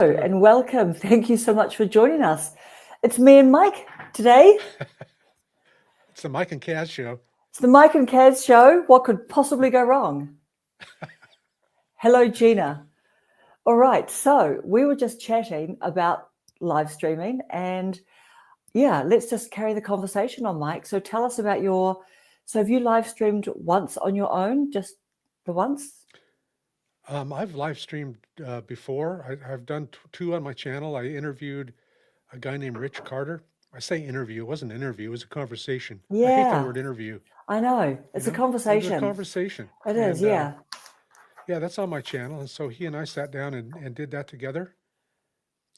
And welcome. Thank you so much for joining us. It's me and Mike today. It's the Mike and Kaz show. It's the Mike and Kaz show. What could possibly go wrong? Hello, Gina. All right. So we were just chatting about live streaming, and let's just carry the conversation on, Mike. So tell us about so have you live streamed once on your own, just the once? I've live streamed before. I've done two on my channel. I interviewed a guy named Rich Carter. I say interview. It wasn't an interview. It was a conversation. I hate that Yeah, word interview. I know. You It's a know, it was a conversation. conversation. It is, And yeah. yeah, that's on my channel. And so he and I sat down and did that together.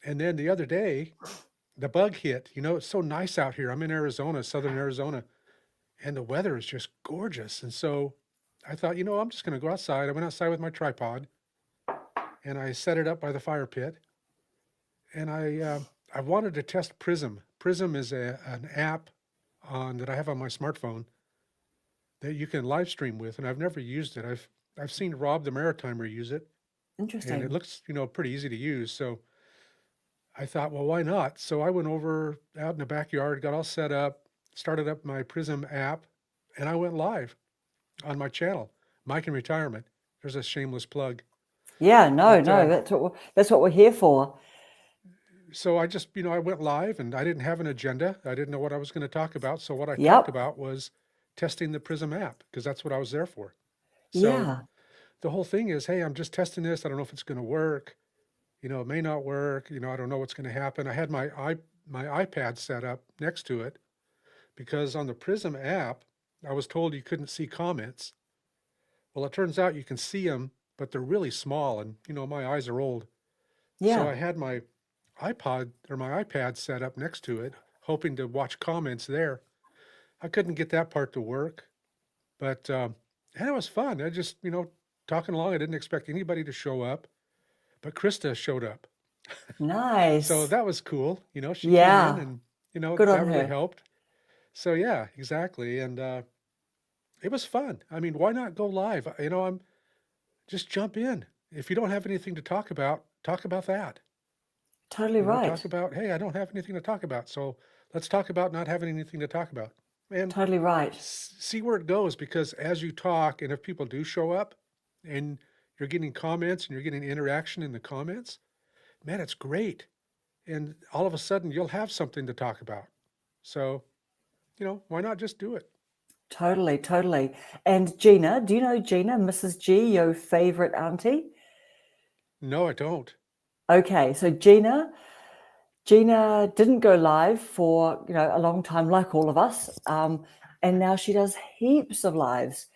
And then the other day, the bug hit. It's so nice out here. I'm in Arizona, southern Arizona, and the weather is just gorgeous. And so I thought, I'm just going to go outside. I went outside with my tripod and I set it up by the fire pit. And I wanted to test Prism. Prism is an app that I have on my smartphone that you can live stream with, and I've never used it. I've seen Rob the Maritimer use it, and it Interesting. looks pretty easy to use. So I thought, well, why not? So I went over out in the backyard, got all set up, started up my Prism app, and I went live on my channel, Mike in Retirement. There's a shameless plug. Yeah, no, But that's what we're here for. so I just, I went live and I didn't have an agenda. I didn't know what I was going to talk about. So what I talked Yep. about was testing the Prism app because that's what I was there for. So Yeah. the whole thing is, hey, I'm just testing this. I don't know if it's going to work. It may not work. I don't know what's going to happen. I had my iPad set up next to it because on the Prism app, I was told you couldn't see comments. Well, it turns out you can see them, but they're really small, and my eyes are old. So Yeah. I had my my iPad set up next to it, hoping to watch comments there. I couldn't get that part to work, but and it was fun. I just, talking along. I didn't expect anybody to show up, but Krista showed up. So Nice. that was cool. She came in Yeah. and, Good on that really her. helped. So yeah, exactly. And it was fun. I mean, why not go live? I'm just jump in. If you don't have anything to talk about that. Totally Talk right. about, hey, I don't have anything to talk about. So let's talk about not having anything to talk about. And Totally right. see where it goes because as you talk, and if people do show up and you're getting comments and you're getting interaction in the comments, man, it's great. And all of a sudden you'll have something to talk about. So, why not just do it? Totally, totally. And Gina, do you know Gina, Mrs. G, your favorite auntie? No, I don't. Okay, so Gina didn't go live for a long time, like all of us, and now she does heaps of lives.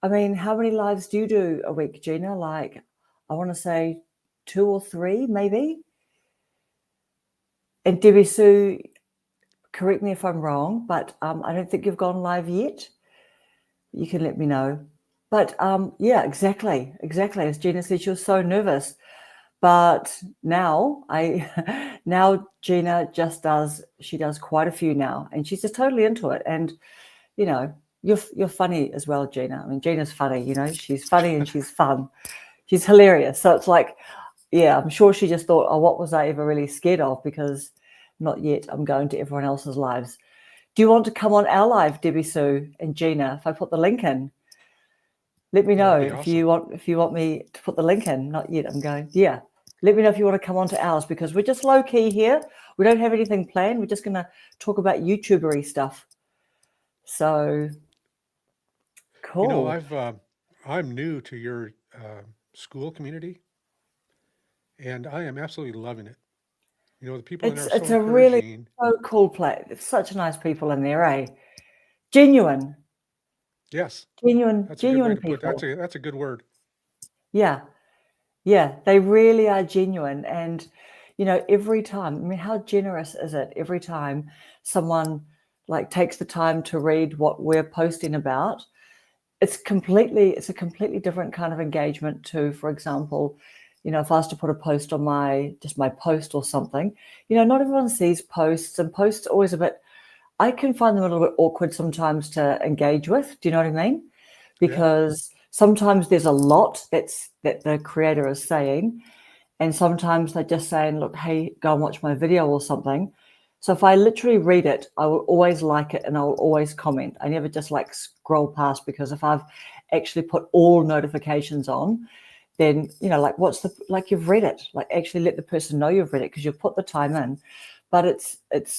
I mean, how many lives do you do a week, Gina? Like, I want to say 2 or 3, maybe. And Debbie Sue, correct me if I'm wrong, but I don't think you've gone live yet. You can let me know. But yeah, exactly. As Gina said, she was so nervous. But now now Gina she does quite a few now, and she's just totally into it. And you're funny as well, Gina. I mean, Gina's funny. She's funny and she's fun. She's hilarious. So it's like, yeah, I'm sure she just thought, oh, what was I ever really scared of? Because not yet. I'm going to everyone else's lives. Do you want to come on our live, Debbie Sue and Gina? If I put the link in, let me That know would be awesome. if you want me to put the link in. Not yet. I'm going. Yeah. Let me know if you want to come on to ours because we're just low key here. We don't have anything planned. We're just going to talk about YouTubery stuff. So cool. I'm new to your school community, and I am absolutely loving it. The people in there are so It's a really encouraging. so cool place. There's such nice people in there, eh? Genuine, Yes, that's a good way genuine to put. people. That's a good word. Yeah. Yeah, they really are genuine. And, every time, I mean, how generous is it every time someone like takes the time to read what we're posting about? It's a completely different kind of engagement to, for example, if I was to put a post on my post or something, not everyone sees posts, and posts are always I can find them a little bit awkward sometimes to engage with. Do you know what I mean? Yeah. Because sometimes there's a lot that the creator is saying, And sometimes they're just saying, look, hey, go and watch my video or something. So if I literally read it, I will always like it and I will always comment. I never just like scroll past, because if I've actually put all notifications on, then, like like you've read it, like actually let the person know you've read it because you've put the time in. But it's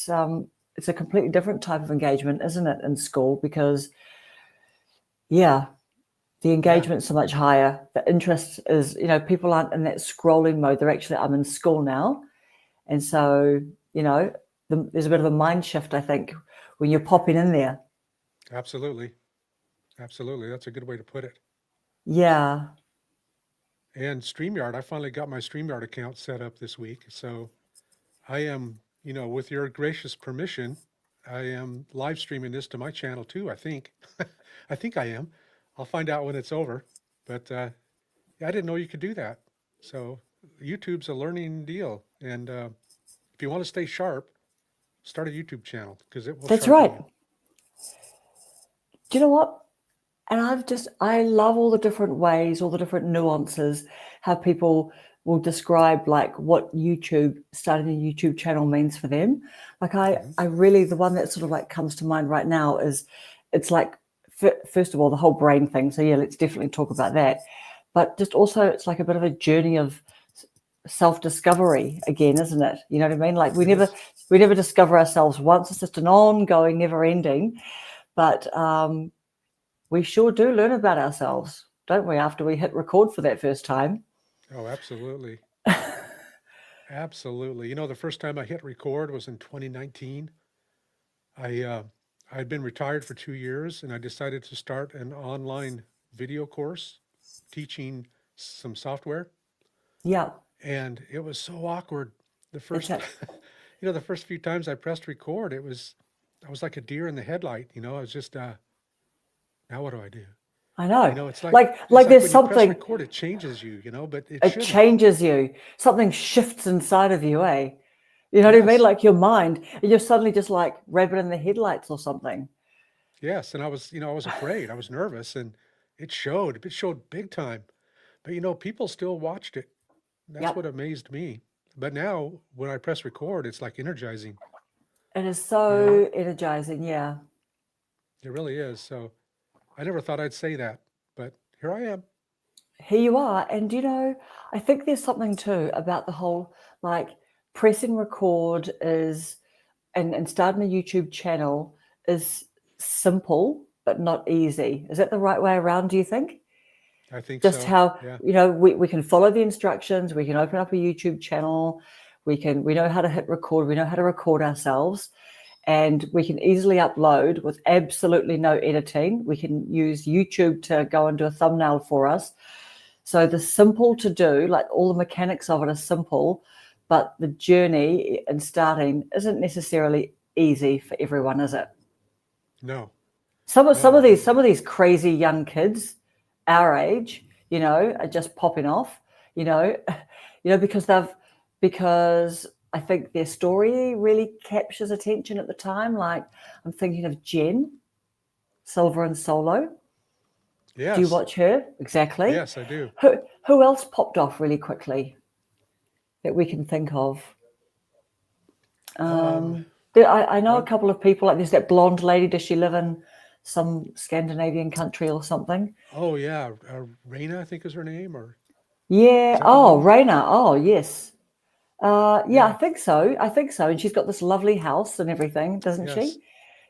a completely different type of engagement, isn't it, in school? Because, yeah, the engagement's so much higher. The interest is, people aren't in that scrolling mode. They're actually, I'm in school now. And so, there's a bit of a mind shift, I think, when you're popping in there. Absolutely. Absolutely. That's a good way to put it. Yeah. And StreamYard, I finally got my StreamYard account set up this week. So I am, with your gracious permission, I am live streaming this to my channel too, I think. I think I am. I'll find out when it's over. But yeah, I didn't know you could do that. So YouTube's a learning deal. And if you want to stay sharp, start a YouTube channel because it will That's sharpen right. you. Do you know what? And I love all the different ways, all the different nuances, how people will describe like what starting a YouTube channel means for them. Like I really, the one that sort of like comes to mind right now is, it's like, first of all, the whole brain thing. So yeah, let's definitely talk about that. But just also, it's like a bit of a journey of self-discovery again, isn't it? You know what I mean? Like we never discover ourselves once. It's just an ongoing, never ending. But we sure do learn about ourselves, don't we, after we hit record for that first time? Oh, absolutely. Absolutely. The first time I hit record was in 2019. I I'd been retired for 2 years and I decided to start an online video course teaching some software. Yeah, And it was so awkward. The it's first, a, the first few times I pressed record, I was like a deer in the headlight. I was just, now what do I do? I know. It's Like like there's when you press something, record, it changes you, but it it shouldn't. changes you. Something shifts inside of you, eh? You know what I mean? Yes. Like your mind, and you're suddenly just like rabbit in the headlights or something. Yes. And I was afraid. I was nervous and it showed. It showed big time. But people still watched it. That's what Yep. amazed me. But now when I press record, it's like energizing. It is You know, so energizing. Yeah. it really is. So I never thought I'd say that, but here I am. Here you are. And, I think there's something too about the whole, like, pressing record is, and starting a YouTube channel is simple, but not easy. Is that the right way around, do you think? I think Just so. how, Yeah. we can follow the instructions, we can open up a YouTube channel, we know how to hit record, we know how to record ourselves, and we can easily upload with absolutely no editing. We can use YouTube to go and do a thumbnail for us. So the simple to do, like all the mechanics of it are simple, but the journey and starting isn't necessarily easy for everyone, is it? No, Some of some no. of these some of these crazy young kids our age, are just popping off, you know, because I think their story really captures attention at the time. Like I'm thinking of Jen, Silver and Solo. Do you Yes. watch her? Exactly. Yes, I do. Who else popped off really quickly that we can think of? Um, I know a well, couple of people, like there's that blonde lady. Does she live in some Scandinavian country or something? oh yeah, Raina, I think is her name, or is Yeah. that the Oh, one? Raina. Oh, yes. Yeah, I Yeah. think so. I think so. And she's got this lovely house and everything, doesn't Yes. she?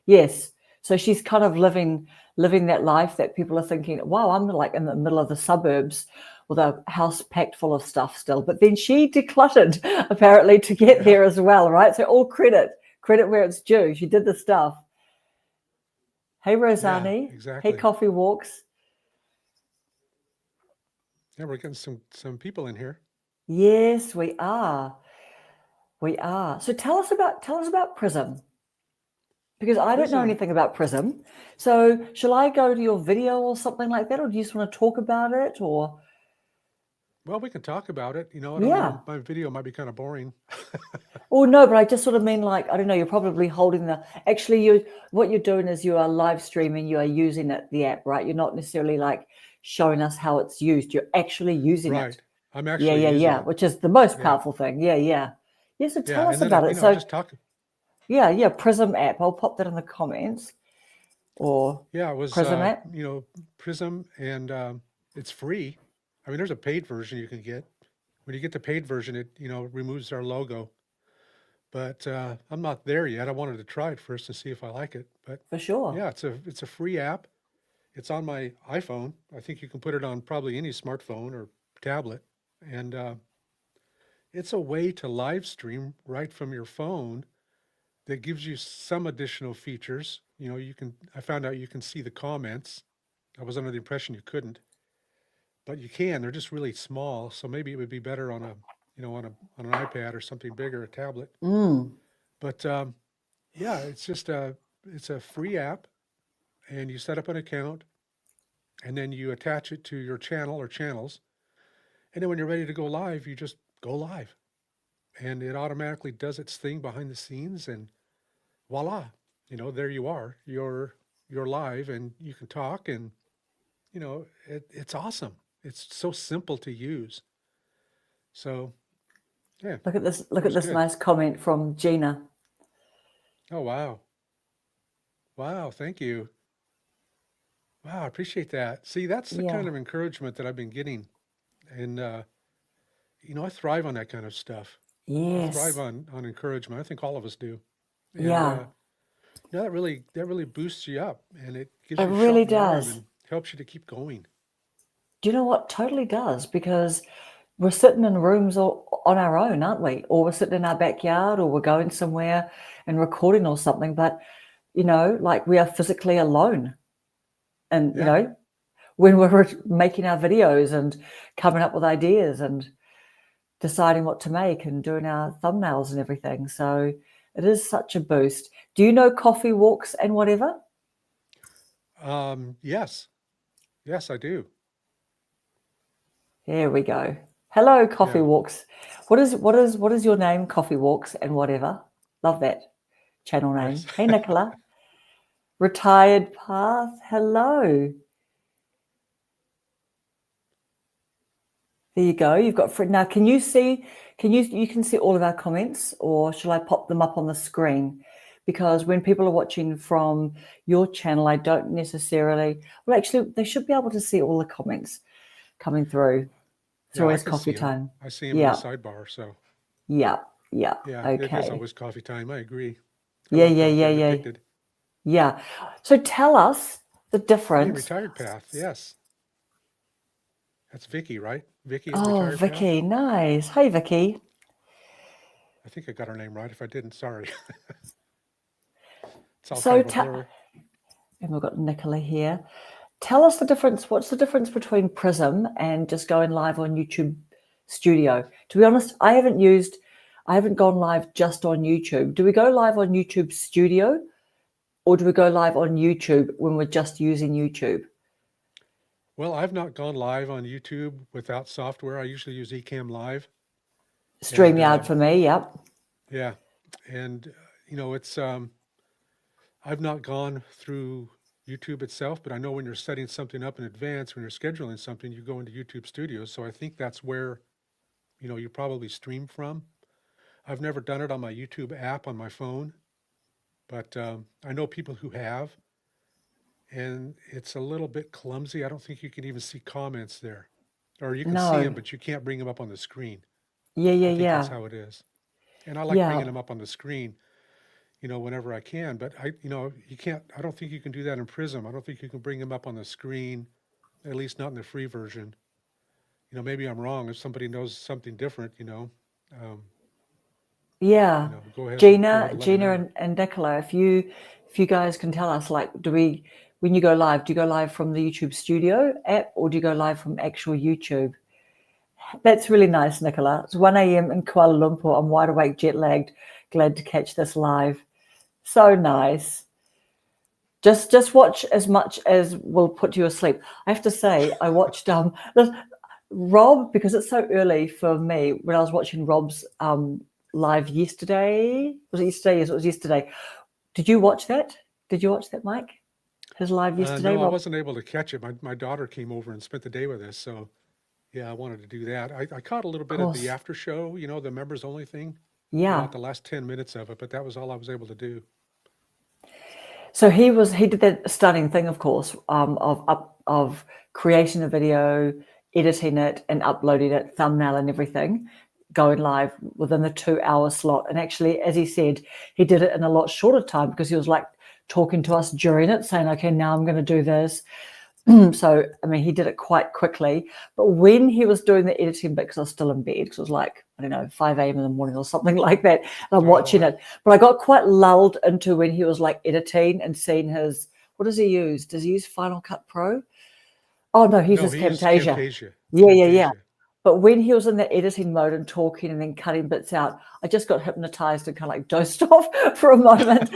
Yes. So she's kind of living that life that people are thinking, wow, I'm like in the middle of the suburbs with a house packed full of stuff still. But then she decluttered apparently to get Yeah. there as well, right? So all credit where it's due. She did the stuff. Hey, Yeah. Rosani. Hey, Exactly. Coffee Walks. Yeah, we're getting some people in here. Yes, we are. We are. So tell us about Prism, because I don't know Prism. anything about Prism. So shall I go to your video or something like that, or do you just want to talk about it? Or Well, we can talk about it. I don't yeah. know. My video might be kind of boring. Or no, but I just sort of mean like, I don't know, you're probably holding actually what you're doing is you are live streaming, you are using the app, right? You're not necessarily like showing us how it's used. You're actually using it. Right. I'm Yeah, actually yeah, using yeah, it. which is the most Yeah. powerful thing. Yeah, yeah. Yeah, so Yeah. tell And us then about it. So, just talk. yeah, yeah, Prism app. I'll pop that in the comments or Yeah, it was, Prism app. Prism, and it's free. I mean, there's a paid version you can get. When you get the paid version, it, removes our logo. But I'm not there yet. I wanted to try it first to see if I like it. But For sure. yeah, it's a free app. It's on my iPhone. I think you can put it on probably any smartphone or tablet. And it's a way to live stream right from your phone that gives you some additional features. I found out you can see the comments. I was under the impression you couldn't, but you can. They're just really small. So maybe it would be better on on an iPad or something bigger, a tablet. Mm. But yeah, it's a free app, and you set up an account, and then you attach it to your channel or channels, and then when you're ready to go live, you just go live, and it automatically does its thing behind the scenes, and voila, there you are. You're live, and you can talk, and it's awesome. It's so simple to use. So yeah, Look at this. it Look at was this good. nice comment from Gina. Oh wow, wow, thank you. Wow, I appreciate that. See, that's the kind Yeah. of encouragement that I've been getting, and I thrive on that kind of stuff. I thrive Yes. on encouragement. I think all of us do, and Yeah. that really boosts you up, and it gives It you a shot really in the arm does. and helps you to keep going. Do you know what? Totally does, because we're sitting in rooms all on our own, aren't we? Or we're sitting in our backyard, or we're going somewhere and recording or something. But like we are physically alone, and Yeah, when we're making our videos and coming up with ideas and deciding what to make and doing our thumbnails and everything. So it is such a boost. Do you know coffee walks and whatever? yes, yes, I do. Here we go. Hello, Coffee Yeah, Walks. What is your name? Coffee Walks and whatever. Love that channel name. yes. Hey, Nicola. Retired Path. Hello. There you go. You've got now. Can you see? You can see all of our comments, or shall I pop them up on the screen? Because when people are watching from your channel, I don't necessarily. Well, actually, they should be able to see all the comments coming through. It's Yeah, I always can coffee see them. time. I see them in the Yeah, sidebar. So yeah, yeah. yeah, it is Okay. always coffee time. I agree. I Yeah, like yeah, that yeah, they're yeah, depicted. yeah. So tell us the Hey, difference. retired path. Yes, that's Vicky, right? Vicky at Oh, retired path. Vicky, nice. Hey, Vicky. I think I got her name right. If I didn't, sorry. It's all kind So of a blur. and we've got Nicola here. Tell us the difference. What's the difference between Prism and just going live on YouTube Studio? To be honest, I haven't gone live just on YouTube. Do we go live on YouTube Studio, or do we go live on YouTube when we're just using YouTube? Well, I've not gone live on YouTube without software. I usually use Ecamm Live, and StreamYard for me, yep. yeah, and it's I've not gone through YouTube itself, but I know when you're setting something up in advance, when you're scheduling something, you go into YouTube Studio. So I think that's where you probably stream from. I've never done it on my YouTube app on my phone, but I know people who have, and it's a little bit clumsy. I don't think you can even see comments there, or you can see them, No. but you can't bring them up on the screen. Yeah, yeah, I think that's yeah. how it is. And I like Yeah. bringing them up on the screen, whenever I can. But you can't. I don't think you can do that in Prism. I don't think you can bring them up on the screen, at least not in the free version. Maybe I'm wrong. If somebody knows something different, um, Yeah. go ahead Gina, and let me Gina know. and Nicola, if you guys can tell us, like, when you go live, do you go live from the YouTube Studio app, or do you go live from actual YouTube? That's really nice, Nicola. It's 1 a.m. in Kuala Lumpur. I'm wide awake, jet lagged. Glad to catch this live. So nice. Just watch as much as will put you asleep. I have to say, I watched Rob, because it's so early for me. When I was watching Rob's live yesterday, was it yesterday? Yes, it was yesterday. Did you watch that? Did you watch that, Mike? His live yesterday, No, I Rob? wasn't able to catch it. My daughter came over and spent the day with us, so Yeah, I wanted to do that. I caught a little Of bit of the course. after show, the members only thing, about Yeah. the last 10 minutes of it, but that was all I was able to do. So he did that stunning thing, of course, of creating a video, editing it, and uploading it, thumbnail and everything, going live within the 2 hour slot. And actually, as he said, he did it in a lot shorter time because he was like talking to us during it, saying, "Okay, now I'm going to do this." So, I mean, he did it quite quickly. But when he was doing the editing bit, because I was still in bed, because it was like, I don't know, 5 a.m. in the morning or something like that, and I'm Oh, watching it. But I got quite lulled into when he was like editing and seeing his, what does he use? Does he use Final Cut Pro? Oh, no, he no, uses he used Camtasia. Camtasia. Yeah. Camtasia. But when he was in the editing mode and talking and then cutting bits out, I just got hypnotized and kind of like dozed off for a moment,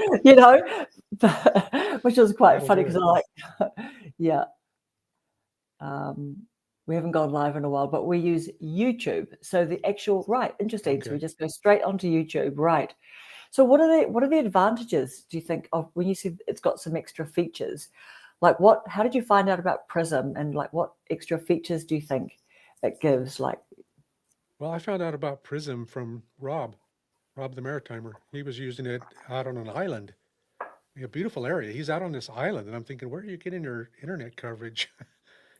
which was quite That'll funny do because I it. like, yeah. Um, we haven't gone live in a while, but we use YouTube. So the actual, right, interesting. So we Okay. just go straight onto YouTube, right? So what are the advantages, do you think, of when you see it's got some extra features? Like how did you find out about Prism, and like what extra features do you think it gives? Like, Well, I found out about Prism from Rob the Maritimer. He was using it out on an island, a beautiful area. He's out on this island, and I'm thinking, where are you getting your internet coverage?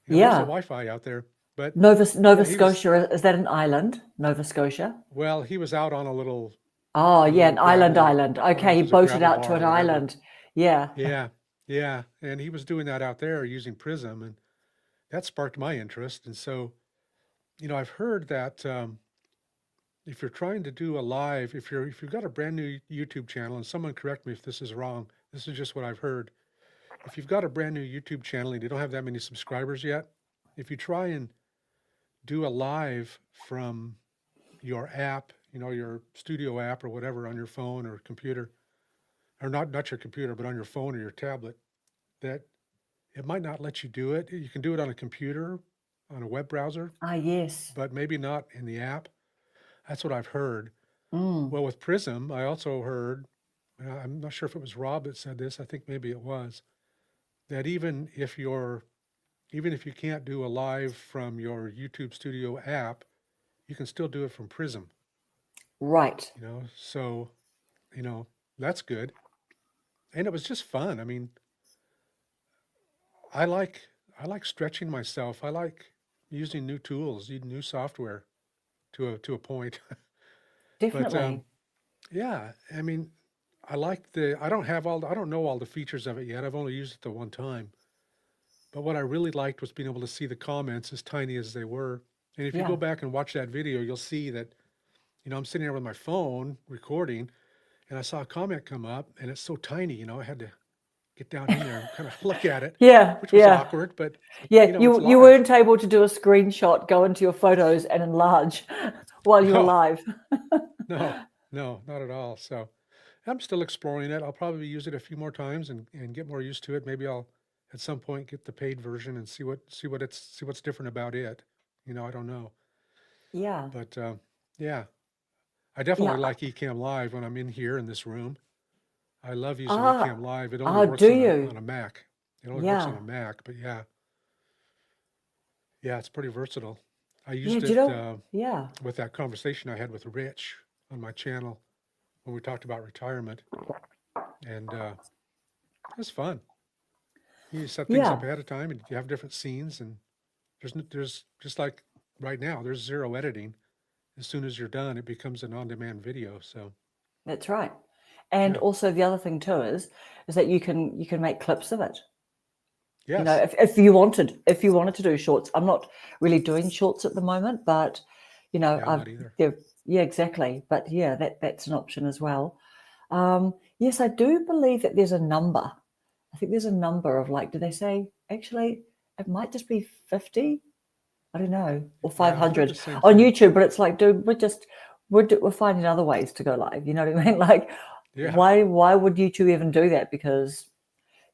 Where's the yeah, Wi-Fi out there? But Nova yeah, he was, Scotia, is that an island? Nova Scotia? well, he was out on a Oh, yeah, little an island gravel, island. I don't know Okay, if he it was a boated gravel out to bar or an whatever. island. Yeah. Yeah, yeah. And he was doing that out there using Prism, and that sparked my interest. And so, I've heard that if you're trying to do a live, if you've got a brand new YouTube channel, and someone correct me if this is wrong, this is just what I've heard. If you've got a brand new YouTube channel and you don't have that many subscribers yet, if you try and do a live from your app, your studio app or whatever on your phone or computer, or not your computer, but on your phone or your tablet, that it might not let you do it. You can do it on a computer, on a web browser, Ah, yes. but maybe not in the app. That's what I've heard. Mm, Well, with Prism, I also heard, I'm not sure if it was Rob that said this, I think maybe it was, that even if you can't do a live from your YouTube Studio app, you can still do it from Prism, right. So, you know, that's good. And it was just fun. I mean, I like I like stretching myself. I like using new tools, using new software to a point. But Definitely. yeah, I mean, I don't know all the features of it yet. I've only used it the one time. But what I really liked was being able to see the comments as tiny as they were. And if you go Yeah. back and watch that video, you'll see that, I'm sitting there with my phone recording, and I saw a comment come up, and it's so tiny, I had to get down in there and kind of look at it, Yeah, which was yeah. awkward, but Yeah, it's you live. weren't able to do a screenshot, go into your photos and enlarge while you were No, live. no, no, not at all. So I'm still exploring it. I'll probably use it a few more times and get more used to it. Maybe I'll at some point get the paid version and see what's different about it. I don't know. Yeah. But yeah, I Yeah. definitely like Ecamm Live when I'm in here in this room. I love using Ah, Ecamm Live. It only ah, works do on a you? on a Mac. It only works on Yeah. a Mac, but yeah, yeah, it's pretty versatile. I Yeah, used do you it know? Yeah. with that conversation I had with Rich on my channel when we talked about retirement, and it was fun. You set things up Yeah. ahead of time, and you have different scenes, and there's just like right now, there's zero editing. As soon as you're done, it becomes an on-demand video. So That's right. And yeah, also the other thing too is that you can make clips of it. yes, If you wanted to do shorts. I'm not really doing shorts at the moment, but yeah, I've not either. there yeah, exactly. But yeah, that's an option as well. Yes, I do believe that there's a number. I think there's a number of, like, do they say actually it might just be 50? I don't know, or Yeah, I've heard the 500 same on thing. YouTube, but it's like, dude, we're finding other ways to go live. You know what I mean? Like, Yeah, why would YouTube even do that? Because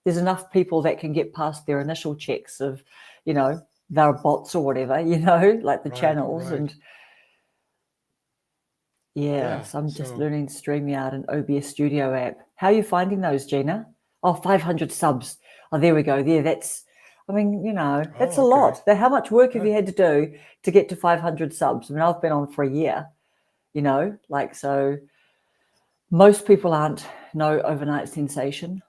there's enough people that can get past their initial checks of, you know, their bots or whatever, like the right, channels. right. And yeah, Yeah. so I'm just So learning StreamYard and OBS Studio app. How are you finding those, Gina? Oh, 500 subs. Oh, there we go. There, I mean, you know, that's Oh, a okay. lot. How much work have That- you had to do to get to 500 subs? I mean, I've been on for a year, you know, like, so most people aren't no overnight sensation.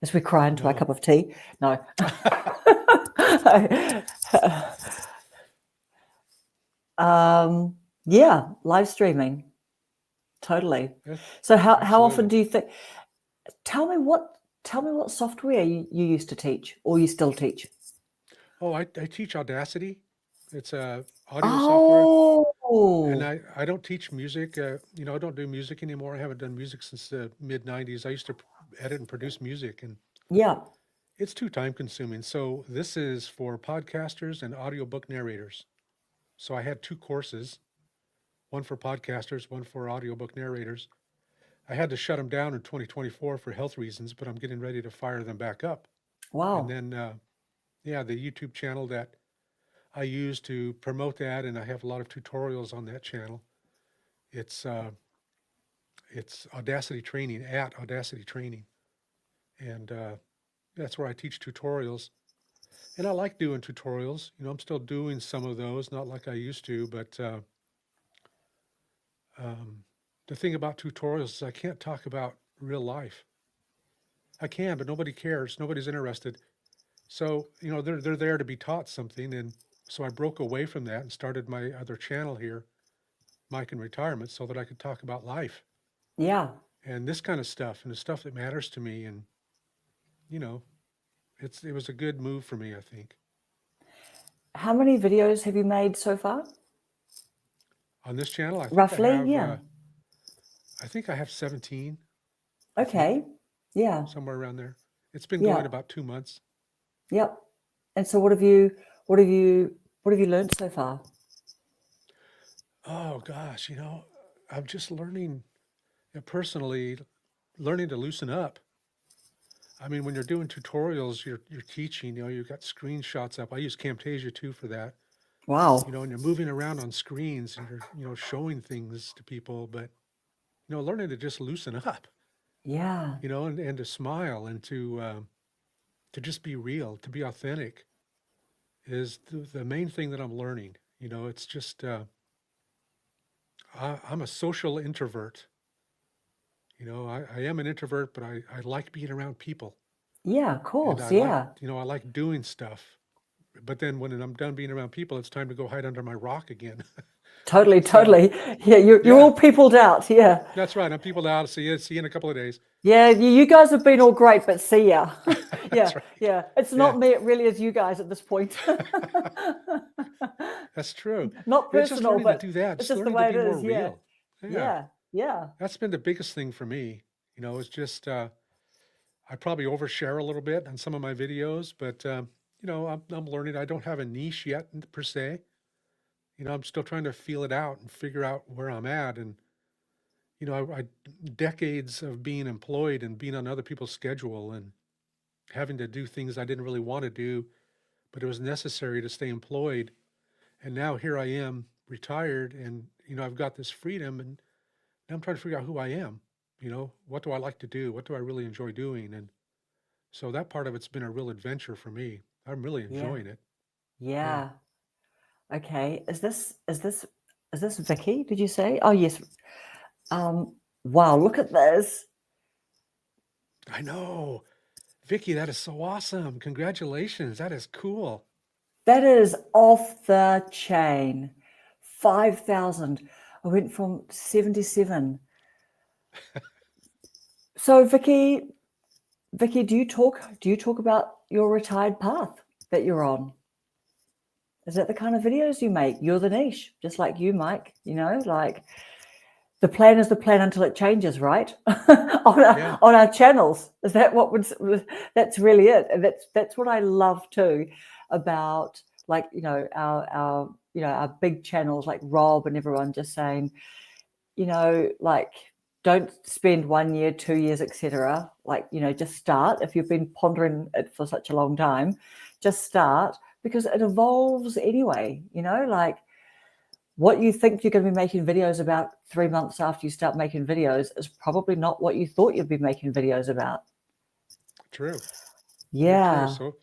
As we cry into our no. cup of tea. No. Yeah, live streaming. Totally. Yeah, So how often absolutely. do you think, tell me what software you used to teach or you still teach? Oh, I teach Audacity. It's a audio software, and Oh, I don't teach music. You know, I don't do music anymore. I haven't done music since the mid '90s. I used to edit and produce music, and yeah. it's too time consuming. So this is for podcasters and audiobook narrators. So I had two courses, one for podcasters, one for audiobook narrators. I had to shut them down in 2024 for health reasons, but I'm getting ready to fire them back up. And Wow. then, yeah, the YouTube channel that I use to promote that, and I have a lot of tutorials on that channel. It's it's Audacity Training at Audacity Training, and that's where I teach tutorials. And I like doing tutorials. You know, I'm still doing some of those, not like I used to, but um, the thing about tutorials is I can't talk about real life. I can, but nobody cares. Nobody's interested. So, you know, they're there to be taught something, and so I broke away from that and started my other channel here, Mike in Retirement, so that I could talk about life Yeah. and this kind of stuff and the stuff that matters to me. And you know, it was a good move for me, I think. How many videos have you made so far? On this channel, Roughly, yeah. I think I have 17. I think Okay. Yeah. somewhere around there. It's been going Yeah. about 2 months. Yep. And so what have you learned so far? Oh gosh, I'm just learning, personally, learning to loosen up. I mean, when you're doing tutorials, you're teaching. You've got screenshots up. I use Camtasia too for that. Wow. And you're moving around on screens and you're showing things to people, but learning to just loosen up, Yeah. and to smile and to just be real, to be authentic is the main thing that I'm learning. It's just I'm a social introvert. I am an introvert, but I like being around people, Yeah, of and course. Yeah. I like doing stuff. But then when I'm done being around people, it's time to go hide under my rock again. Totally, So totally. Yeah, you're yeah, all peopled out. Yeah. that's right. I'm people out. See you in a couple of days. Yeah, you guys have been all great, but see ya. Yeah, That's right. yeah. It's Yeah, not me, it really is you guys at this point. that's true. Not It's just personal, learning to but do that. it's Just just the learning to way it be more is. Yeah. real. Yeah, Yeah. Yeah. that's been the biggest thing for me. It's just I probably overshare a little bit on some of my videos, but I'm learning. I don't have a niche yet per se. I'm still trying to feel it out and figure out where I'm at. And I decades of being employed and being on other people's schedule and having to do things I didn't really want to do, but it was necessary to stay employed. And now here I am, retired, and I've got this freedom, and now I'm trying to figure out who I am. What do I like to do? What do I really enjoy doing? And so that part of it's been a real adventure for me. I'm really Yeah. enjoying it. Yeah. Yeah. Okay. Is this Vicky? Did you say? Oh yes. Wow, look at this. I know. Vicky, that is so awesome. Congratulations. That is cool. That is off the chain. 5,000. I went from 77. So Vicky, do you talk about your retired path that you're on? Is that the kind of videos you make? You're the niche, just like you, Mike. Like the plan is the plan until it changes, right? Yeah. on our channels. Is that what would? That's really it. And that's what I love too about, like, our big channels like Rob and everyone just saying, like, don't spend 1 year, 2 years, etc. Like, just start. If you've been pondering it for such a long time, just start, because it evolves anyway. Like, what you think you're going to be making videos about 3 months after you start making videos is probably not what you thought you'd be making videos about. True. Very true. Yeah. So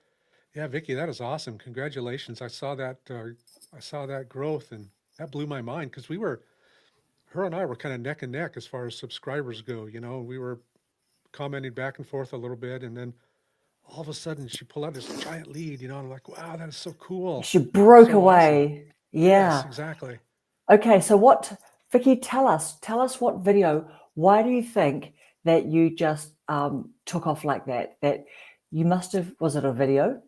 Yeah, Vicky, that is awesome. Congratulations. I saw that growth, and that blew my mind because her and I were kind of neck and neck as far as subscribers go. You know, we were commenting back and forth a little bit, and then all of a sudden she pulled out this giant lead, and I'm like, wow, that is so cool. She broke So awesome. away. Yes, Yeah. exactly. Okay, so Vicky, tell us what video, why do you think that you just took off like that? That you must have, was it a video?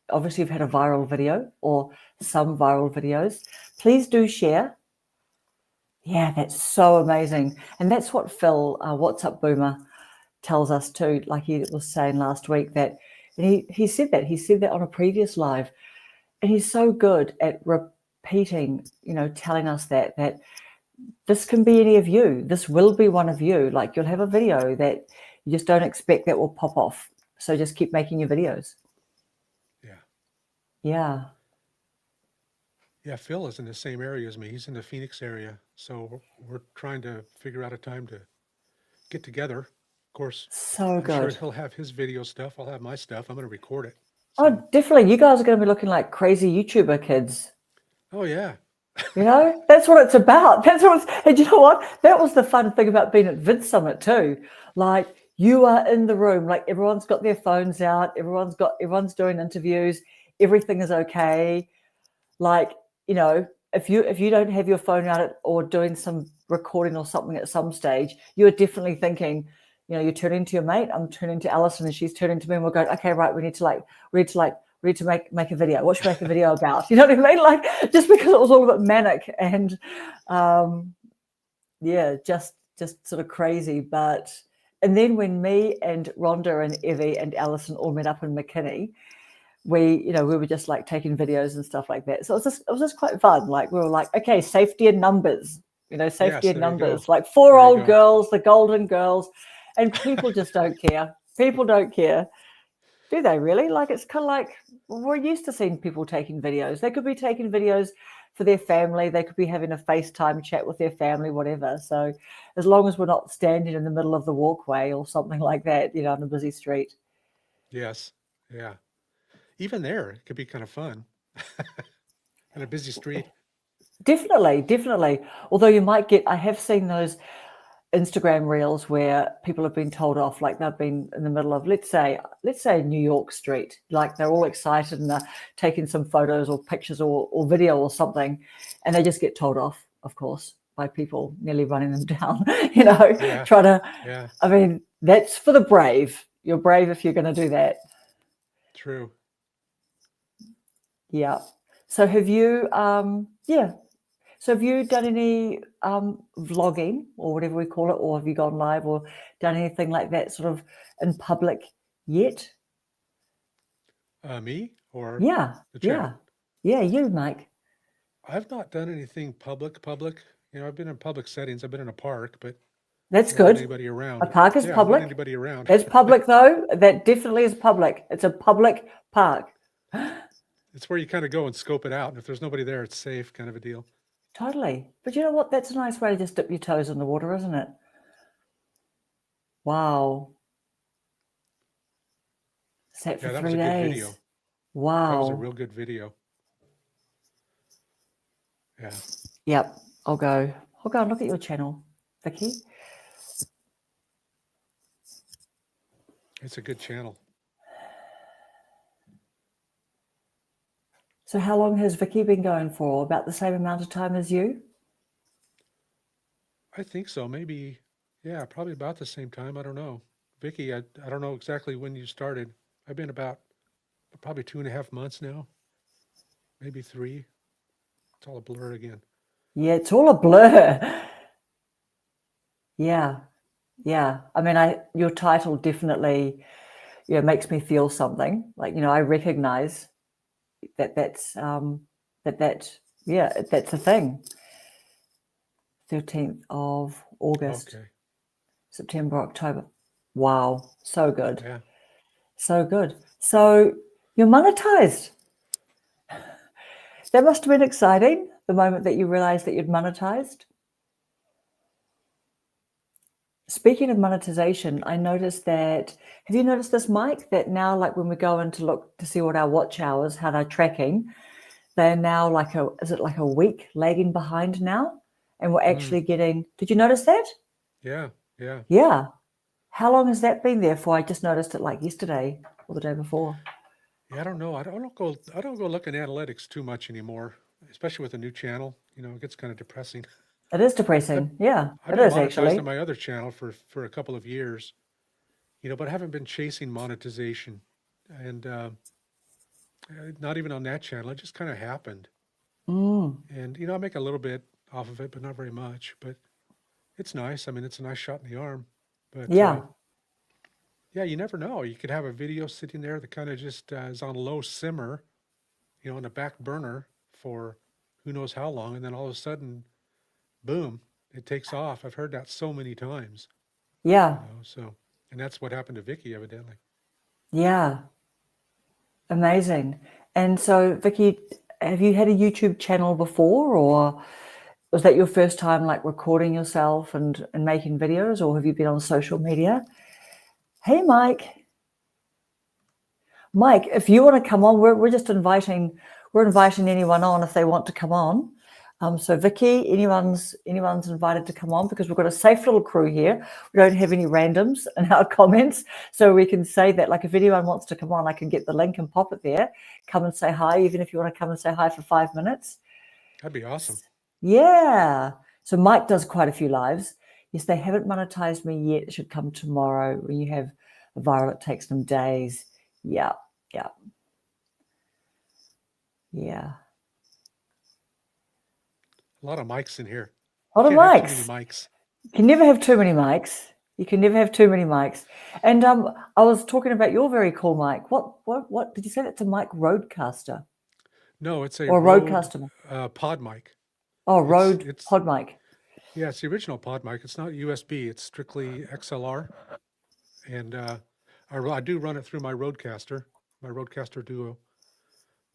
Obviously, you've had a viral video or some viral videos. Please do share. Yeah, that's so amazing. And that's what Phil, What's Up Boomer, tells us too. Like he was saying last week that, and he said that on a previous live. And he's so good at repeating, telling us that this can be any of you. This will be one of you. Like you'll have a video that you just don't expect that will pop off. So just keep making your videos. Yeah. Yeah. Yeah, Phil is in the same area as me. He's in the Phoenix area. So we're trying to figure out a time to get together. Of course, So I'm sure good. he'll have his video stuff. I'll have my stuff. I'm going to record it. Oh, So, definitely. You guys are going to be looking like crazy YouTuber kids. oh, yeah. That's what it's about. That's what it's, and you know what? That was the fun thing about being at Vid Summit too. Like you are in the room, like everyone's got their phones out, everyone's doing interviews, everything is okay. Like, if you don't have your phone out or doing some recording or something at some stage, you're definitely thinking, you're turning to your mate, I'm turning to Alison and she's turning to me and we're going, okay, right, we need to make a video. What should we make a video about? You know what I mean? Like just because it was all a bit manic and just sort of crazy. And then when me and Rhonda and Evie and Alison all met up in McKinney, we were just like taking videos and stuff like that. So it was just quite fun. Like we were like, okay, safety in numbers, safety Yes, in there you go. numbers, like four There you old go. girls, the golden girls, and people just don't care. People don't care. Do they really? Like it's kind of like we're used to seeing people taking videos. They could be taking videos for their family. They could be having a FaceTime chat with their family, whatever. So as long as we're not standing in the middle of the walkway or something like that, on a busy street. Yes. Yeah. Even there, it could be kind of fun. In a busy street. Definitely. Although I have seen those Instagram reels where people have been told off, like they've been in the middle of, let's say New York Street, like they're all excited and they're taking some photos or pictures or video or something, and they just get told off, of course, by people nearly running them down, Yeah. trying to, Yeah. I mean, that's for the brave. You're brave if you're going to do that. True. Yeah. So have you, So have you done any vlogging or whatever we call it, or have you gone live or done anything like that sort of in public yet? Me or Yeah, the yeah. channel? Yeah, you, Mike. I've not done anything public. I've been in public settings. I've been in a park, but That's I don't want good. anybody A around. park is Yeah, I don't want public. anybody around. That's public though. That definitely is public. It's a public park. It's where you kind of go and scope it out. And if there's nobody there, it's safe kind of a deal. Totally. But you know what? That's a nice way to just dip your toes in the water, isn't it? Wow. Sat for Yeah, that 3 was a good days. video. Wow. That was a real good video. Yeah. Yep. I'll go and look at your channel, Vicky. It's a good channel. So how long has Vicky been going for? About the same amount of time as you? I think so. Maybe, yeah, probably about the same time. I don't know. Vicky, I don't know exactly when you started. I've been about probably 2.5 months now, maybe 3. It's all a blur again. Yeah, it's all a blur. Yeah. I mean, your title definitely, makes me feel something. Like, I recognize that's that's a thing. 13th of August, Okay. September, October. Wow, so good. Yeah. So good. So you're monetized. That must have been exciting, the moment that you realized that you'd monetized. speaking of monetization, I noticed that, have you noticed this, Mike, that now, like when we go in to look to see what our watch hours, how they're tracking, they're now like is it like a week lagging behind now? And we're Mm, actually getting, did you notice that? yeah, yeah. Yeah. How long has that been there for? I just noticed it like yesterday or the day before. Yeah, I don't know. I don't go look at analytics too much anymore, especially with a new channel. You know, it gets kind of depressing. It is I've depressing. Yeah, I've it been is monetized on actually. my other channel for a couple of years, you know, but I haven't been chasing monetization, and not even on that channel. It just kind of happened, Mm, and you know, I make a little bit off of it, but not very much. But it's nice. I mean, it's a nice shot in the arm. But yeah. yeah, you never know. You could have a video sitting there that kind of just is on low simmer, you know, on the back burner for who knows how long, and then all of a sudden, boom, it takes off. I've heard that so many times, you Yeah. know. So, and that's what happened to Vicky, evidently. Yeah. Amazing. And so, Vicky, have you had a YouTube channel before, or was that your first time like recording yourself and making videos, or have you been on social media? Hey, Mike. Mike, if you want to come on, we're just inviting anyone on if they want to come on. So Vicky, anyone's invited to come on because we've got a safe little crew here. We don't have any randoms in our comments, so we can say that like if anyone wants to come on, I can get the link and pop it there. Come and say hi, even if you want to come and say hi for 5 minutes. That'd be awesome. Yeah. So Mike does quite a few lives. Yes, they haven't monetized me yet. It should come tomorrow. When you have a viral, it takes them days. Yeah, yeah, yeah. A lot of mics in here. A You lot of can't have too many mics. mics. You can never have too many mics. You can never have too many mics. And I was talking about your very cool mic. What did you say? That's a mic Roadcaster No, it's a or a Rode Roadcaster? pod mic. Oh, It's Rode it's Pod mic. yeah, it's the original pod mic. It's not USB. It's strictly XLR, and I do run it through my Rodecaster Duo.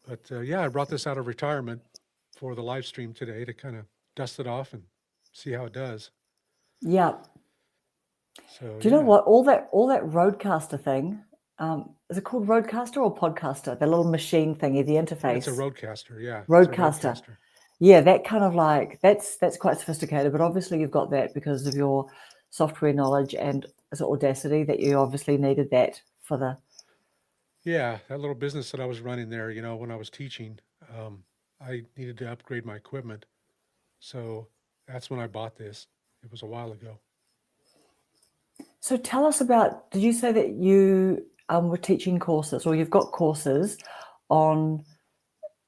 But yeah, I brought this out of retirement for the live stream today to kind of dust it off and see how it does. Yeah. So Do you know yeah, what? All that Roadcaster thing. Is it called Roadcaster or Podcaster? The little machine thingy, the it's a interface. Rodecaster. Yeah, it's a Roadcaster. Rodecaster. Yeah, that kind of like that's quite sophisticated, but obviously you've got that because of your software knowledge and is it Audacity that you obviously needed that for the. Yeah, that little business that I was running there, you know, when I was teaching, I needed to upgrade my equipment. So that's when I bought this. It was a while ago. So tell us about, did you say that you were teaching courses or you've got courses on,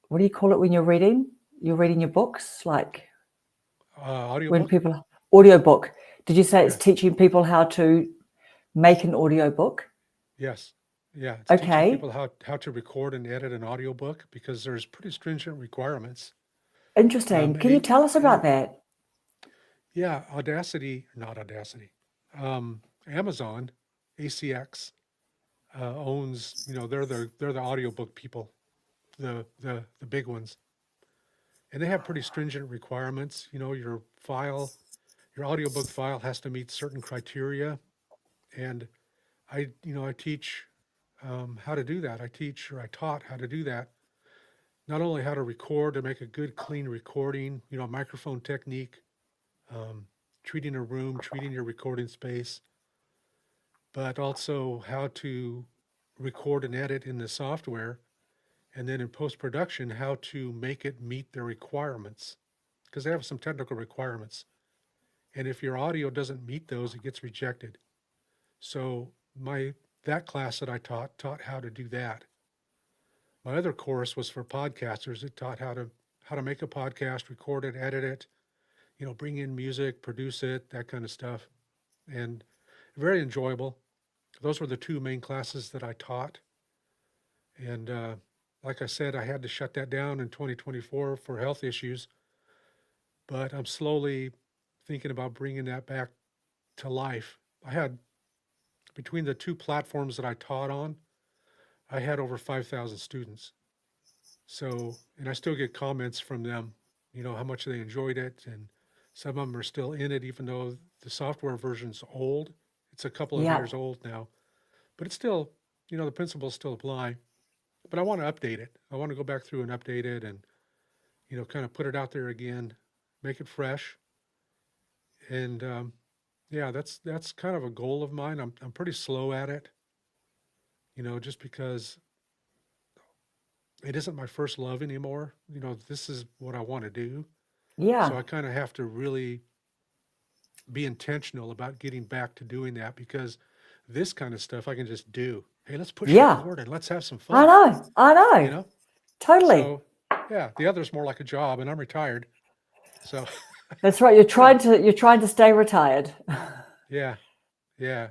what do you call it when you're reading? You're reading your books, like when Audiobook? people, audiobook. Did you say it's Yes. teaching people how to make an audiobook? Yes. Yeah, it's teaching Okay, people how to record and edit an audiobook because there's pretty stringent requirements. interesting. Can you A tell us about and that? yeah, Audacity, not Audacity. Amazon, ACX, owns, you know, they're the audiobook people, the big ones. And they have pretty stringent requirements. You know, your audiobook file has to meet certain criteria. And I teach how to do that. I taught how to do that. Not only how to record to make a good, clean recording, you know, microphone technique, um, treating a room, treating your recording space, but also how to record and edit in the software. And then in post production, how to make it meet their requirements because they have some technical requirements. And if your audio doesn't meet those, it gets rejected. So my that class that I taught how to do that. My other course was for podcasters. It taught how to make a podcast, record it, edit it, you know, bring in music, produce it, that kind of stuff. And very enjoyable. Those were the two main classes that I taught. And like I said, I had to shut that down in 2024 for health issues, but I'm slowly thinking about bringing that back to life. I had between the two platforms that I taught on, I had over 5,000 students. So, and I still get comments from them, you know, how much they enjoyed it and Some of them are still in it, even though the software version's old. It's a couple of Yeah. years old now, but it's still, the principles still apply. But I want to update it. I want to go back through and update it and, kind of put it out there again, make it fresh. And yeah, that's kind of a goal of mine. I'm pretty slow at it, just because it isn't my first love anymore. This is what I want to do. So Yeah. I kind of have to really be intentional about getting back to doing that, because this kind of stuff I can just do. Hey, let's push Yeah. record and let's have some I fun, know. I you know. know? Totally. So yeah, the other's more like a job and I'm retired. So That's right. You're yeah, trying to stay retired. yeah, yeah.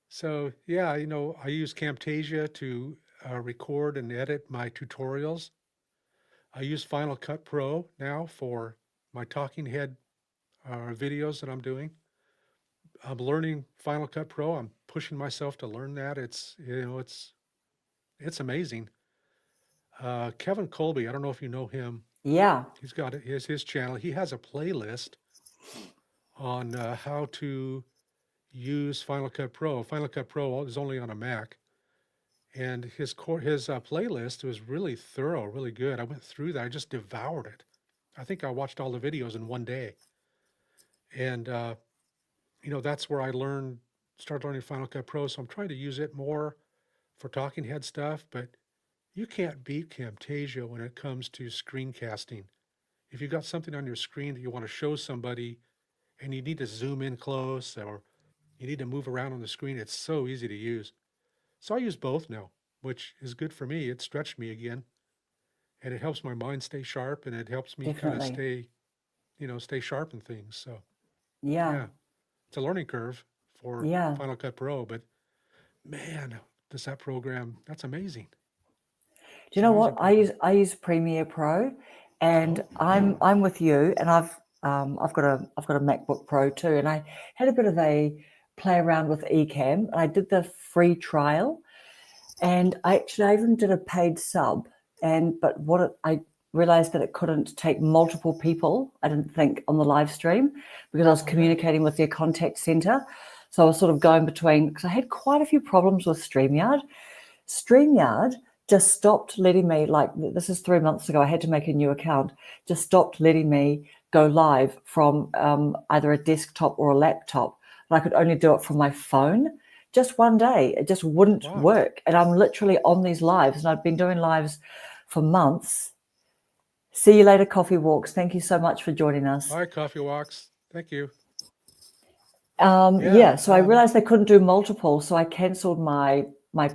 So yeah, I use Camtasia to record and edit my tutorials. I use Final Cut Pro now for my talking head videos that I'm doing. I'm learning Final Cut Pro. I'm pushing myself to learn that. It's amazing. Kevin Colby, I don't know if you know him. Yeah. He's got his channel. He has a playlist on how to use Final Cut Pro. Final Cut Pro is only on a Mac, and his playlist was really thorough, really good. I went through that. I just devoured it. I think I watched all the videos in one day, and that's where I started learning Final Cut Pro. So I'm trying to use it more for talking head stuff, but you can't beat Camtasia when it comes to screencasting. If you've got something on your screen that you want to show somebody and you need to zoom in close or you need to move around on the screen, it's so easy to use. So I use both now, which is good for me. It stretched me again and it helps my mind stay sharp and it helps me kind of Definitely. stay sharp in things. So Yeah. yeah, it's a learning curve for Yeah. Final Cut Pro, but man, does that program, that's amazing. Do you It's an know amazing what? program. I use Premiere Pro, and Oh, I'm with you, and I've got a MacBook Pro too, and I had a bit of a play around with Ecamm. I did the free trial, and I even did a paid sub, but I realized that it couldn't take multiple people. I didn't think on the live stream because I was oh yeah. communicating with their contact center, so I was sort of going between because I had quite a few problems with StreamYard. StreamYard just stopped letting me, like, this is 3 months ago, I had to make a new account, just stopped letting me go live from either a desktop or a laptop. And I could only do it from my phone. Just one day, it just wouldn't Wow. work. And I'm literally on these lives, and I've been doing lives for months. See you later, Coffee Walks. Thank you so much for joining us. All right, Coffee Walks. Thank you. Yeah, Yeah. so I realized they couldn't do multiple, so I cancelled my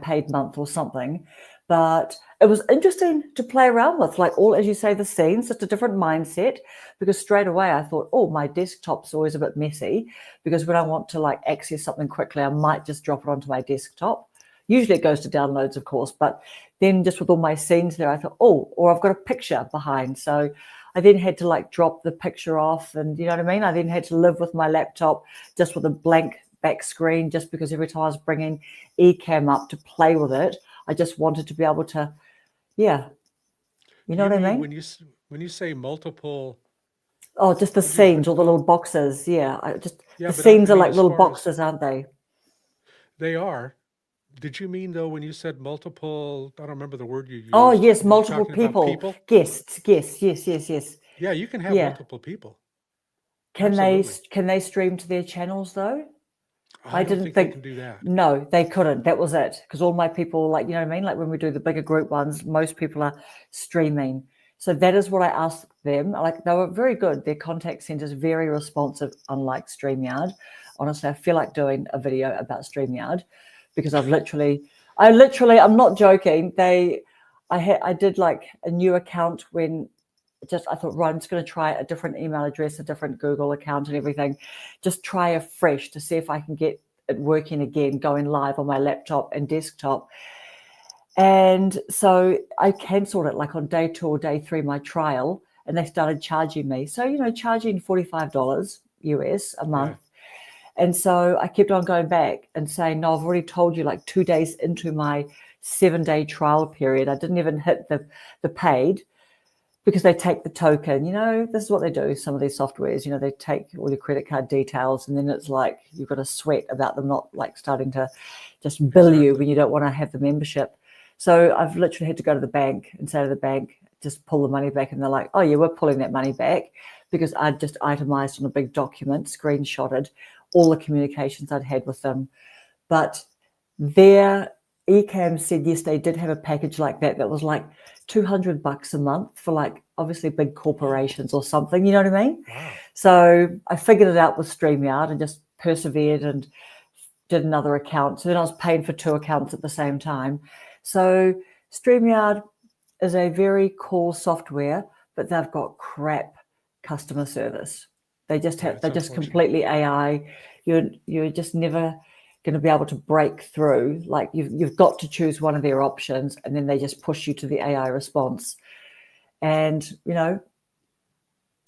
paid month or something. But it was interesting to play around with, like all, as you say, the scenes, just a different mindset. Because straight away I thought, oh, my desktop's always a bit messy. Because when I want to like access something quickly, I might just drop it onto my desktop. Usually it goes to downloads, of course, but then just with all my scenes there, I thought, oh, or I've got a picture behind. So I then had to like drop the picture off, and you know what I mean? I then had to live with my laptop just with a blank back screen, just because every time I was bringing Ecamm up to play with it, I just wanted to be able to, yeah, you Do know you what I mean mean? when you say multiple? Oh, just the What scenes do you or the call? little boxes. Yeah, Yeah, the but I scenes are mean, like as little far as boxes, aren't they? they are. Did you mean though when you said multiple? I don't remember the word you Oh, used. yes, Were you multiple talking about people, people? guests, yes, yes, yes, yes. Yeah, you can have Yeah. multiple people. Can they Absolutely. can they stream to their channels though? I I don't didn't think they think, can do that. no, they couldn't. That was it. Because all my people, like, you know what I mean? Like when we do the bigger group ones, most people are streaming. So that is what I asked them. Like they were very good. Their contact center is very responsive, unlike StreamYard. Honestly, I feel like doing a video about StreamYard because I'm not joking. I did like a new account when I thought, right, I'm just going to try a different email address, a different Google account and everything. Just try afresh to see if I can get it working again, going live on my laptop and desktop. And so I cancelled it like on day 2 or day 3, my trial, and they started charging me. So, charging $45 US a Yeah. month. And so I kept on going back and saying, no, I've already told you like 2 days into my 7-day trial period. I didn't even hit the paid. because they take the token. This is what they do, some of these softwares, they take all your credit card details, and then it's like you've got to sweat about them not like starting to just bill you when you don't want to have the membership. So I've literally had to go to the bank and say to the bank, just pull the money back, and they're like, oh yeah, we're pulling that money back, because I'd just itemized on a big document, screenshotted all the communications I'd had with them. But their eCam said yes, they did have a package like that was like $200 a month for like obviously big corporations or something, you know what I mean? Wow. So I figured it out with StreamYard and just persevered and did another account. So then I was paying for 2 accounts at the same time. So StreamYard is a very cool software, but they've got crap customer service. They're just completely AI. You're just never going to be able to break through. Like you've got to choose one of their options, and then they just push you to the AI response. And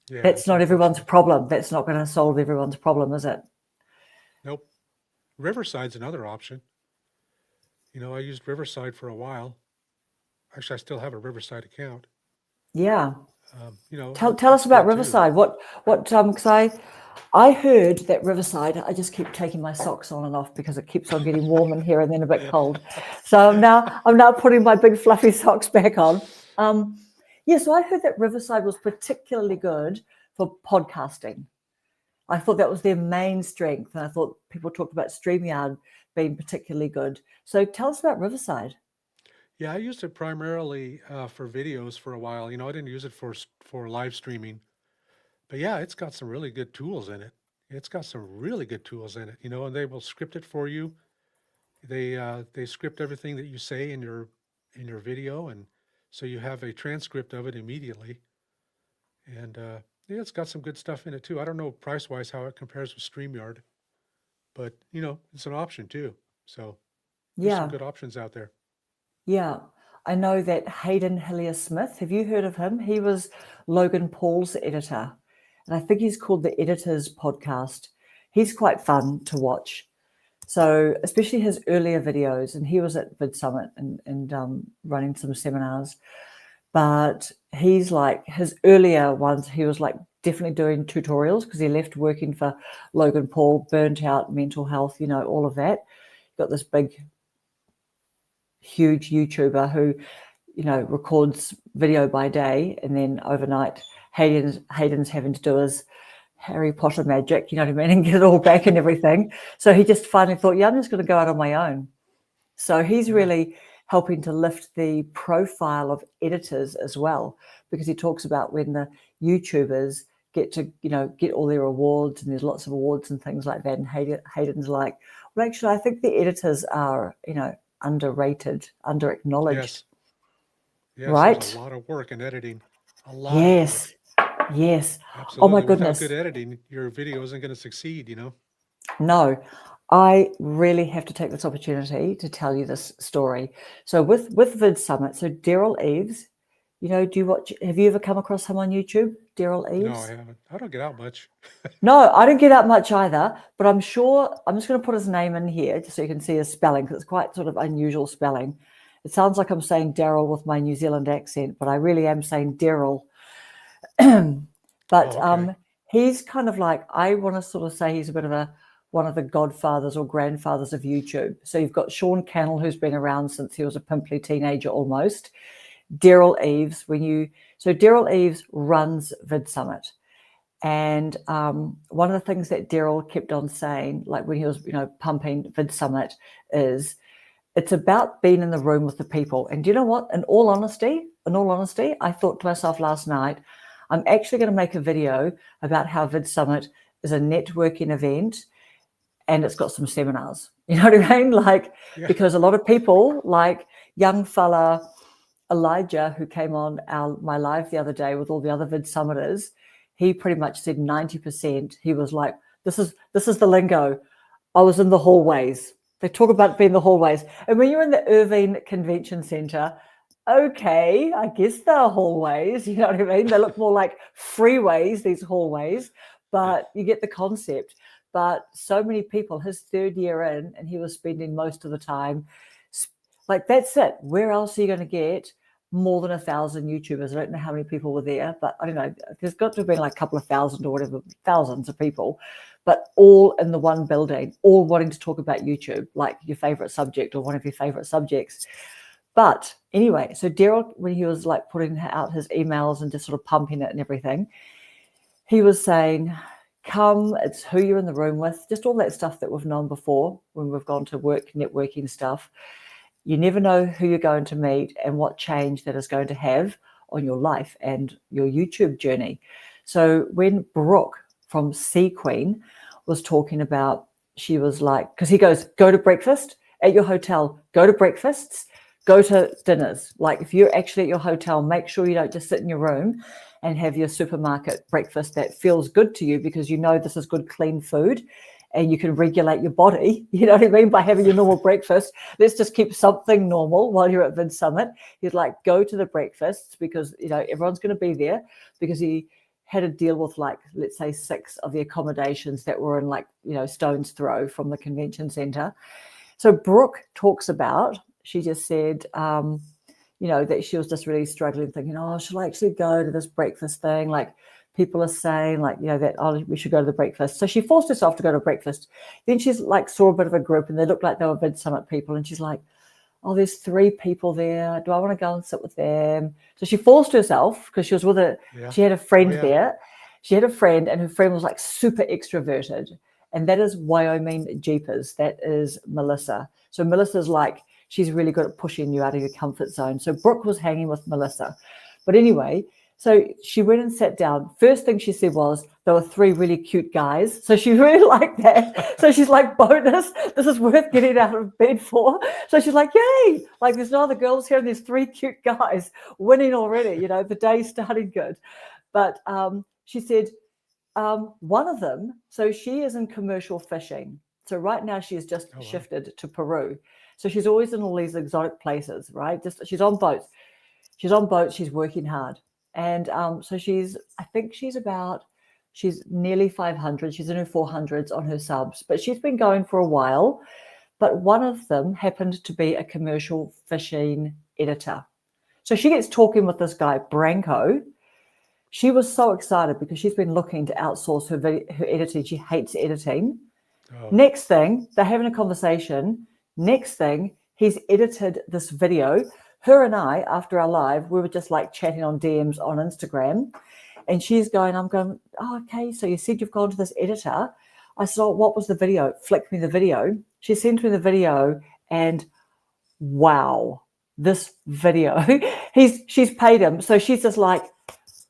that's not everyone's problem. That's not going to solve everyone's problem, is it? Nope. Riverside's another option. I used Riverside for a while. Actually, I still have a Riverside account. Yeah. Tell us about Riverside. What? Because I heard that Riverside. I just keep taking my socks on and off because it keeps on getting warm in here and then a bit cold. So I'm now putting my big fluffy socks back on. So I heard that Riverside was particularly good for podcasting. I thought that was their main strength, and I thought people talked about StreamYard being particularly good. So tell us about Riverside. Yeah, I used it primarily for videos for a while. I didn't use it for live streaming, but yeah, it's got some really good tools in it. It's got some really good tools in it, and they will script it for you. They script everything that you say in your video, and so you have a transcript of it immediately. And yeah, it's got some good stuff in it too. I don't know price wise how it compares with StreamYard, but it's an option too. So there's some good options out there. Yeah, I know that Hayden Hillier-Smith. Have you heard of him? He was Logan Paul's editor, and I think he's called the Editors Podcast. He's quite fun to watch. So especially his earlier videos, and he was at Vid Summit and running some seminars. But he's like his earlier ones, he was like definitely doing tutorials because he left working for Logan Paul, burnt out, mental health, all of that. Got this big huge YouTuber who, records video by day, and then overnight Hayden's having to do his Harry Potter magic, you know what I mean, and get it all back and everything. So he just finally thought, yeah, I'm just going to go out on my own. So he's really helping to lift the profile of editors as well, because he talks about when the YouTubers get to, get all their awards, and there's lots of awards and things like that. And Hayden's like, well, actually, I think the editors are, underrated, underacknowledged. Yes, right? There's a lot of work in editing. A lot of work. Yes. Absolutely. Oh my goodness. Without good editing, your video isn't going to succeed, No, I really have to take this opportunity to tell you this story. So with Vid Summit, so Daryl Eves, have you ever come across him on YouTube, Daryl Eves? No, I haven't. I don't get out much. No, I don't get out much either, but I'm sure, I'm just going to put his name in here just so you can see his spelling, because it's quite sort of unusual spelling. It sounds like I'm saying Daryl with my New Zealand accent, but I really am saying Daryl. But he's kind of like, I want to sort of say he's a bit of one of the godfathers or grandfathers of YouTube. So you've got Sean Cannell, who's been around since he was a pimply teenager almost. Daryl Eves, so Daryl Eves runs Vid Summit. And one of the things that Daryl kept on saying, like when he was, pumping Vid Summit, is it's about being in the room with the people. And do you know what? In all honesty, I thought to myself last night, I'm actually going to make a video about how Vid Summit is a networking event, and it's got some seminars. You know what I mean? Because a lot of people, like young fella Elijah, who came on my live the other day with all the other Vid Summiters, he pretty much said 90%. He was like, this is the lingo. I was in the hallways. They talk about being in the hallways. And when you're in the Irvine Convention Center, okay, I guess they're hallways. You know what I mean? They look more like freeways, these hallways, but you get the concept. But so many people, his third year in, and he was spending most of the time, like, that's it. Where else are you going to get more than 1,000 YouTubers. I don't know how many people were there, but I don't know. There's got to have been like a couple of thousand or whatever, thousands of people, but all in the one building, all wanting to talk about YouTube, like your favorite subject or one of your favorite subjects. But anyway, so Daryl, when he was like putting out his emails and just sort of pumping it and everything, he was saying, come, it's who you're in the room with, just all that stuff that we've known before when we've gone to work, networking stuff. You never know who you're going to meet and what change that is going to have on your life and your YouTube journey. So when Brooke from Sea Queen was talking about, she was like, because he goes, go to breakfast at your hotel, go to breakfasts, go to dinners. Like if you're actually at your hotel, make sure you don't just sit in your room and have your supermarket breakfast that feels good to you because you know this is good, clean food and you can regulate your body, you know what I mean, by having your normal breakfast. Let's just keep something normal while you're at Vid Summit. He'd like, go to the breakfasts because, you know, everyone's going to be there because he had to deal with like, let's say 6 of the accommodations that were in like, you know, stone's throw from the convention center. So Brooke talks about, she just said, you know, that she was just really struggling, thinking, oh, should I actually go to this breakfast thing? Like people are saying, like, you know, that, oh, we should go to the breakfast. So she forced herself to go to breakfast. Then she's like, saw a bit of a group and they looked like they were Vid Summit people. And she's like, oh, there's 3 people there. Do I want to go and sit with them? So she forced herself because she was with she had a friend there. She had a friend and her friend was like super extroverted. And that is Wyoming Jeepers. That is Melissa. So Melissa's like, she's really good at pushing you out of your comfort zone. So Brooke was hanging with Melissa. But anyway, so she went and sat down. First thing she said was there were 3 really cute guys. So she really liked that. So she's like, bonus, this is worth getting out of bed for. So she's like, yay, like there's no other girls here and there's 3 cute guys winning already. You know, the day's starting good. But she said one of them, so she is in commercial fishing. So right now she has just shifted to Peru. So she's always in all these exotic places, right? Just she's on boats. She's working hard. And so I think she's nearly 500. She's in her 400s on her subs, but she's been going for a while. But one of them happened to be a commercial fishing editor. So she gets talking with this guy, Branko. She was so excited because she's been looking to outsource her editing. She hates editing. Oh. Next thing, they're having a conversation. Next thing, he's edited this video. Her and I, after our live, we were just like chatting on DMs on Instagram. And I'm going, oh, okay, so you said you've gone to this editor. I said, oh, what was the video? Flick me the video. She sent me the video and wow, this video. She's paid him. So she's just like,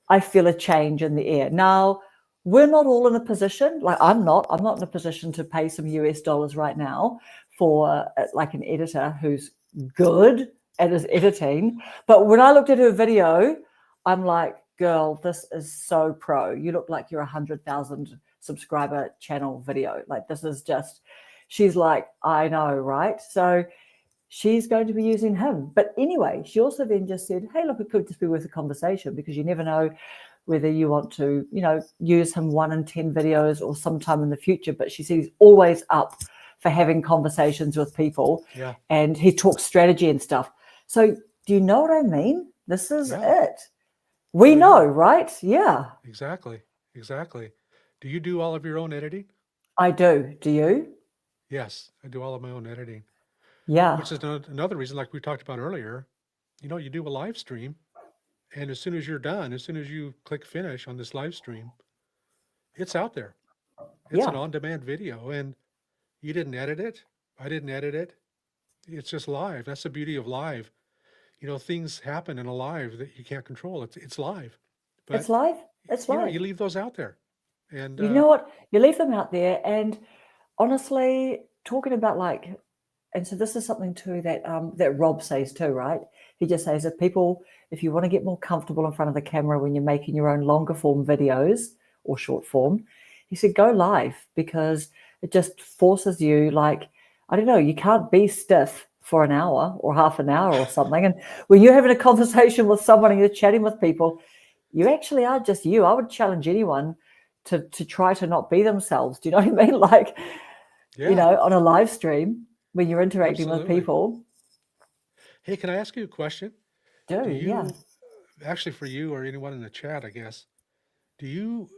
I feel a change in the air. Now, we're not all in a position, like I'm not in a position to pay some US dollars right now for like an editor who's good at his editing. But when I looked at her video, I'm like, girl, this is so pro. You look like you're 100,000 subscriber channel video. Like this is just, she's like, I know, right? So she's going to be using him. But anyway, she also then just said, hey, look, it could just be worth a conversation because you never know whether you want to, you know, use him 1 in 10 videos or sometime in the future. But she said he's always up for having conversations with people. Yeah. And he talks strategy and stuff. So do you know what I mean? This is it. We know, right? Yeah. Exactly. Do you do all of your own editing? I do. Do you? Yes, I do all of my own editing. Yeah. Which is another reason, like we talked about earlier, you know, you do a live stream and as soon as you're done, as soon as you click finish on this live stream, it's out there. It's an on-demand video and you didn't edit it. I didn't edit it. It's just live. That's the beauty of live. You know, things happen in a live that you can't control. It's live. But, it's live. You know, you leave those out there. And you know what? You leave them out there. And honestly, talking about like, and so this is something too that that Rob says too, right? He just says that people, if you want to get more comfortable in front of the camera when you're making your own longer form videos or short form, he said go live because it just forces you, like, I don't know, you can't be stiff for an hour or half an hour or something. And when you're having a conversation with someone and you're chatting with people, you actually are just you. I would challenge anyone to try to not be themselves. Do you know what I mean? Like, you know, on a live stream when you're interacting with people. Hey, can I ask you a question? Do Yeah. you, actually for you or anyone in the chat, I guess, do you,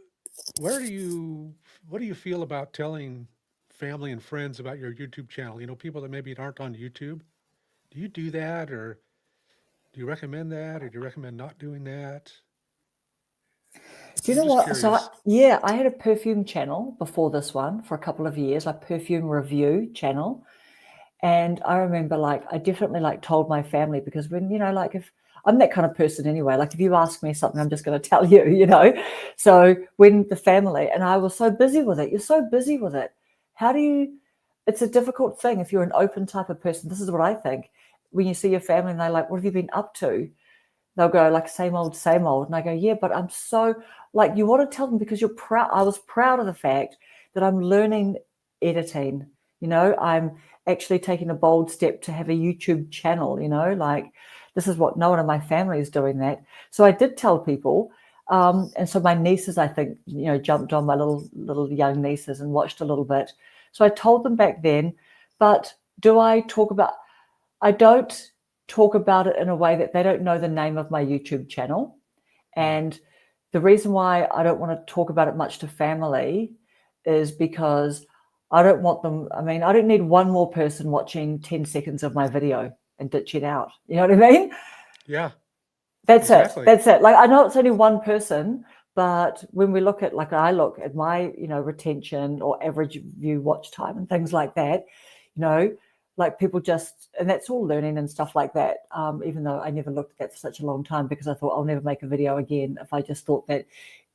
where do you, what do you feel about telling family and friends about your YouTube channel? People that maybe aren't on YouTube. Do you do that, or do you recommend that, or do you recommend not doing that? Do you I'm know just what? curious. Yeah, I had a perfume channel before this one for a couple of years, a perfume review channel. And I remember, like, I definitely like told my family, because when, like, if I'm that kind of person anyway, like if you ask me something, I'm just going to tell you. So when the family, and I was so busy with it, you're so busy with it. How do you, it's a difficult thing if you're an open type of person. This is what I think. When you see your family and they're like, what have you been up to? They'll go like, same old, same old. And I go, yeah, but I'm so, like, you want to tell them because you're proud. I was proud of the fact that I'm learning editing. I'm actually taking a bold step to have a YouTube channel, like this is what no one in my family is doing that. So I did tell people. And so my nieces, I think, jumped on, my little young nieces, and watched a little bit. So I told them back then, but I don't talk about it in a way that they don't know the name of my YouTube channel. Right. And the reason why I don't want to talk about it much to family is because I don't want them. I mean, I don't need one more person watching 10 seconds of my video and ditching out. You know what I mean? Yeah, That's it. exactly. That's it. Like, I know it's only one person, but when we look at, like, I look at my, retention or average view watch time and things like that, like people just, and that's all learning and stuff like that. Even though I never looked at that for such a long time, because I thought I'll never make a video again if I just thought that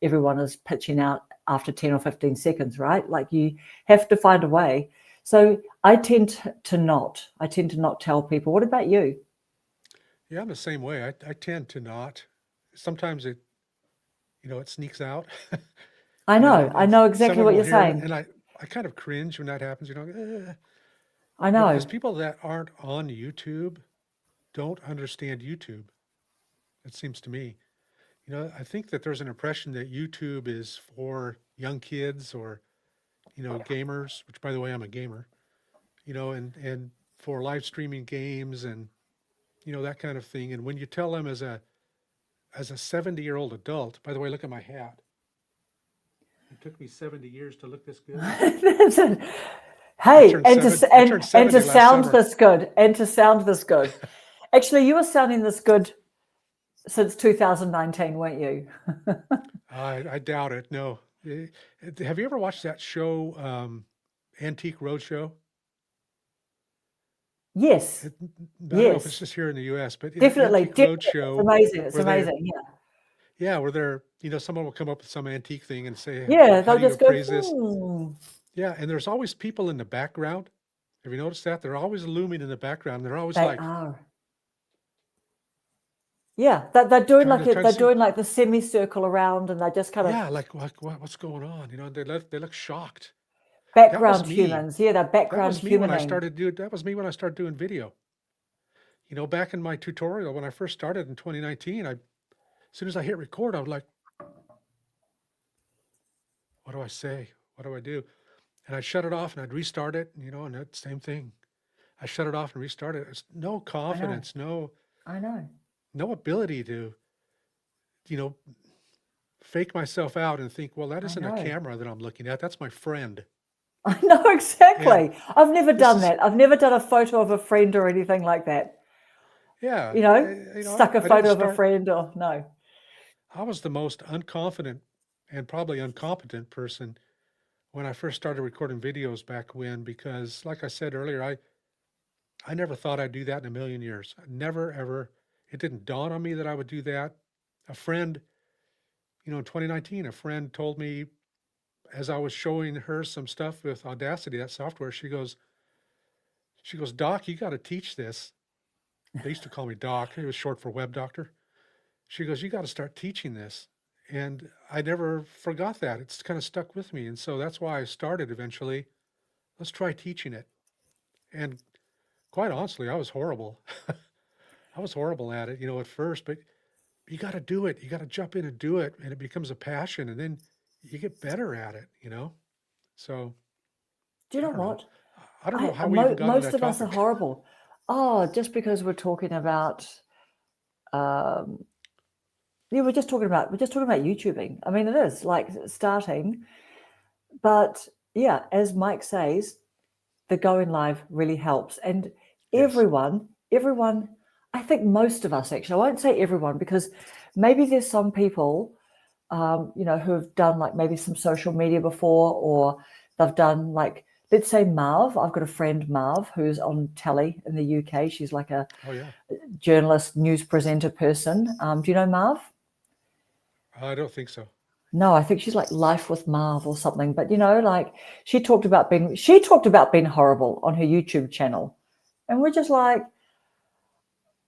everyone is pitching out after 10 or 15 seconds, right? Like, you have to find a way. So I tend to not. I tend to not tell people. What about you? Yeah, I'm the same way. I tend to not. Sometimes it sneaks out, I know. I and know exactly someone what will you're hear it, saying. and I kind of cringe when that happens. I Because know. people that aren't on YouTube don't understand YouTube. It seems to me. I think that there's an impression that YouTube is for young kids or gamers, which by the way, I'm a gamer. And for live streaming games and that kind of thing. And when you tell them as a 70-year-old adult, by the way, look at my hat. It took me 70 years to look this good. That's it. I Hey, turned seven. I turned and to 70 last sound summer. this good, and to sound this good. Actually, you were sounding this good since 2019, weren't you? I doubt it. No. Have you ever watched that show, Antique Roadshow? Yes, It, I don't know if it's yes, just here in the U.S., but definitely, Antique definitely. It's Roadshow, amazing. It's where they're, amazing. Yeah, yeah, where they're, someone will come up with some antique thing and say, yeah. how They'll do you just go, appraise this? hmm. Yeah, and there's always people in the background. Have you noticed that? They're always looming in the background. They're always They like are. Yeah, they're doing trying like to it. trying to They're see, doing like the semicircle around, and they're just kind of yeah, like what's going on? They look shocked. That was background me. humans. Yeah, they're That background was me when I humaning. started doing. That was me when I started doing video. Back in my tutorial when I first started in 2019, as soon as I hit record, I was like, what do I say? What do I do? And I'd shut it off and I'd restart it, and that same thing. I shut it off and restart it. It's no I know. confidence, I know. no ability to, you know, fake myself out and think, well, that I isn't a know. camera that I'm looking at. That's my friend. I know And exactly. I've never this done is, that. I've never done a photo of a friend or anything like that. yeah, Stuck a I didn't photo of a start, friend, or no. I was the most unconfident and probably incompetent person when I first started recording videos back when, because like I said earlier, I never thought I'd do that in a million years. I never, ever, it didn't dawn on me that I would do that. A friend, in 2019, a friend told me as I was showing her some stuff with Audacity, that software, she goes, Doc, you got to teach this. They used to call me Doc. It was short for web doctor. She goes, you got to start teaching this. And I never forgot that. It's kind of stuck with me. And so that's why I started eventually. Let's try teaching it. And quite honestly, I was horrible. I was horrible at it, at first, but you got to do it. You got to jump in and do it. And it becomes a passion. And then you get better at it. So Do you I know don't know. what? I don't know how we even got on Most that of us are topic. horrible. Oh, just because we're talking about Yeah, we're just talking about YouTubing. I mean, it is like starting, but yeah, as Mike says, the going live really helps, and Yes. everyone, I think most of us actually, I won't say everyone because maybe there's some people, who have done like maybe some social media before, or they've done like, let's say Marv. I've got a friend, Marv, who's on telly in the UK. She's like a Oh yeah. journalist, news presenter person. Do you know Marv? I don't think so. No, I think she's like Life with Marv or something. But like she talked about being horrible on her YouTube channel, and we're just like,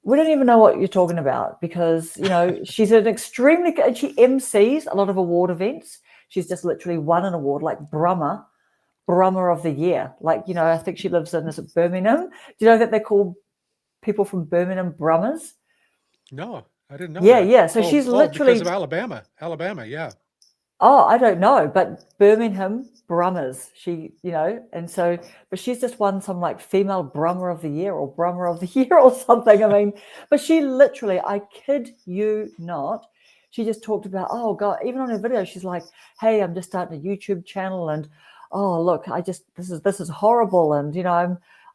we don't even know what you're talking about because she's an extremely and she MCs a lot of award events. She's just literally won an award like Brummer of the Year. Like I think she lives in, is it Birmingham? Do you know that they call people from Birmingham Brummers? No, I didn't know Yeah, that. yeah. So Oh, she's oh, because of literally, Alabama. Alabama, yeah. oh, I don't know, but Birmingham Brummers. And so, but she's just won some like female Brummer of the Year or Brummer of the Year or something. I mean, but she literally, I kid you not, she just talked about, oh God, even on her video, she's like, hey, I'm just starting a YouTube channel, and oh look, this is horrible, and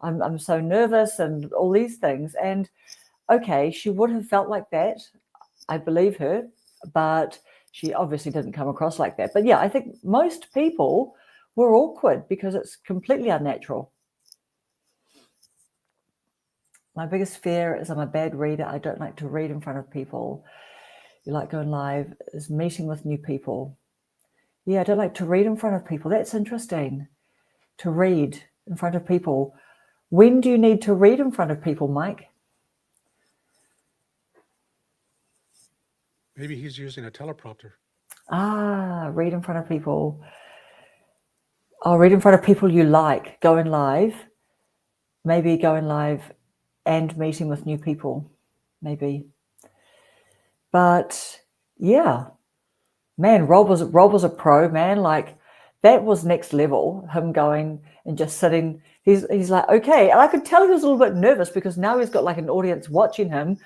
I'm so nervous, and all these things. And okay, she would have felt like that. I believe her, but she obviously didn't come across like that. But yeah, I think most people were awkward because it's completely unnatural. My biggest fear is I'm a bad reader. I don't like to read in front of people. You like going live, is meeting with new people. Yeah, I don't like to read in front of people. That's interesting. To read in front of people. When do you need to read in front of people, Mike? Maybe he's using a teleprompter. Read in front of people. Oh, read in front of people you like. Going live. Maybe going live and meeting with new people. Maybe. But yeah, man, Rob was a pro, man. Like that was next level. Him going and just sitting. He's like, okay. And I could tell he was a little bit nervous because now he's got like an audience watching him,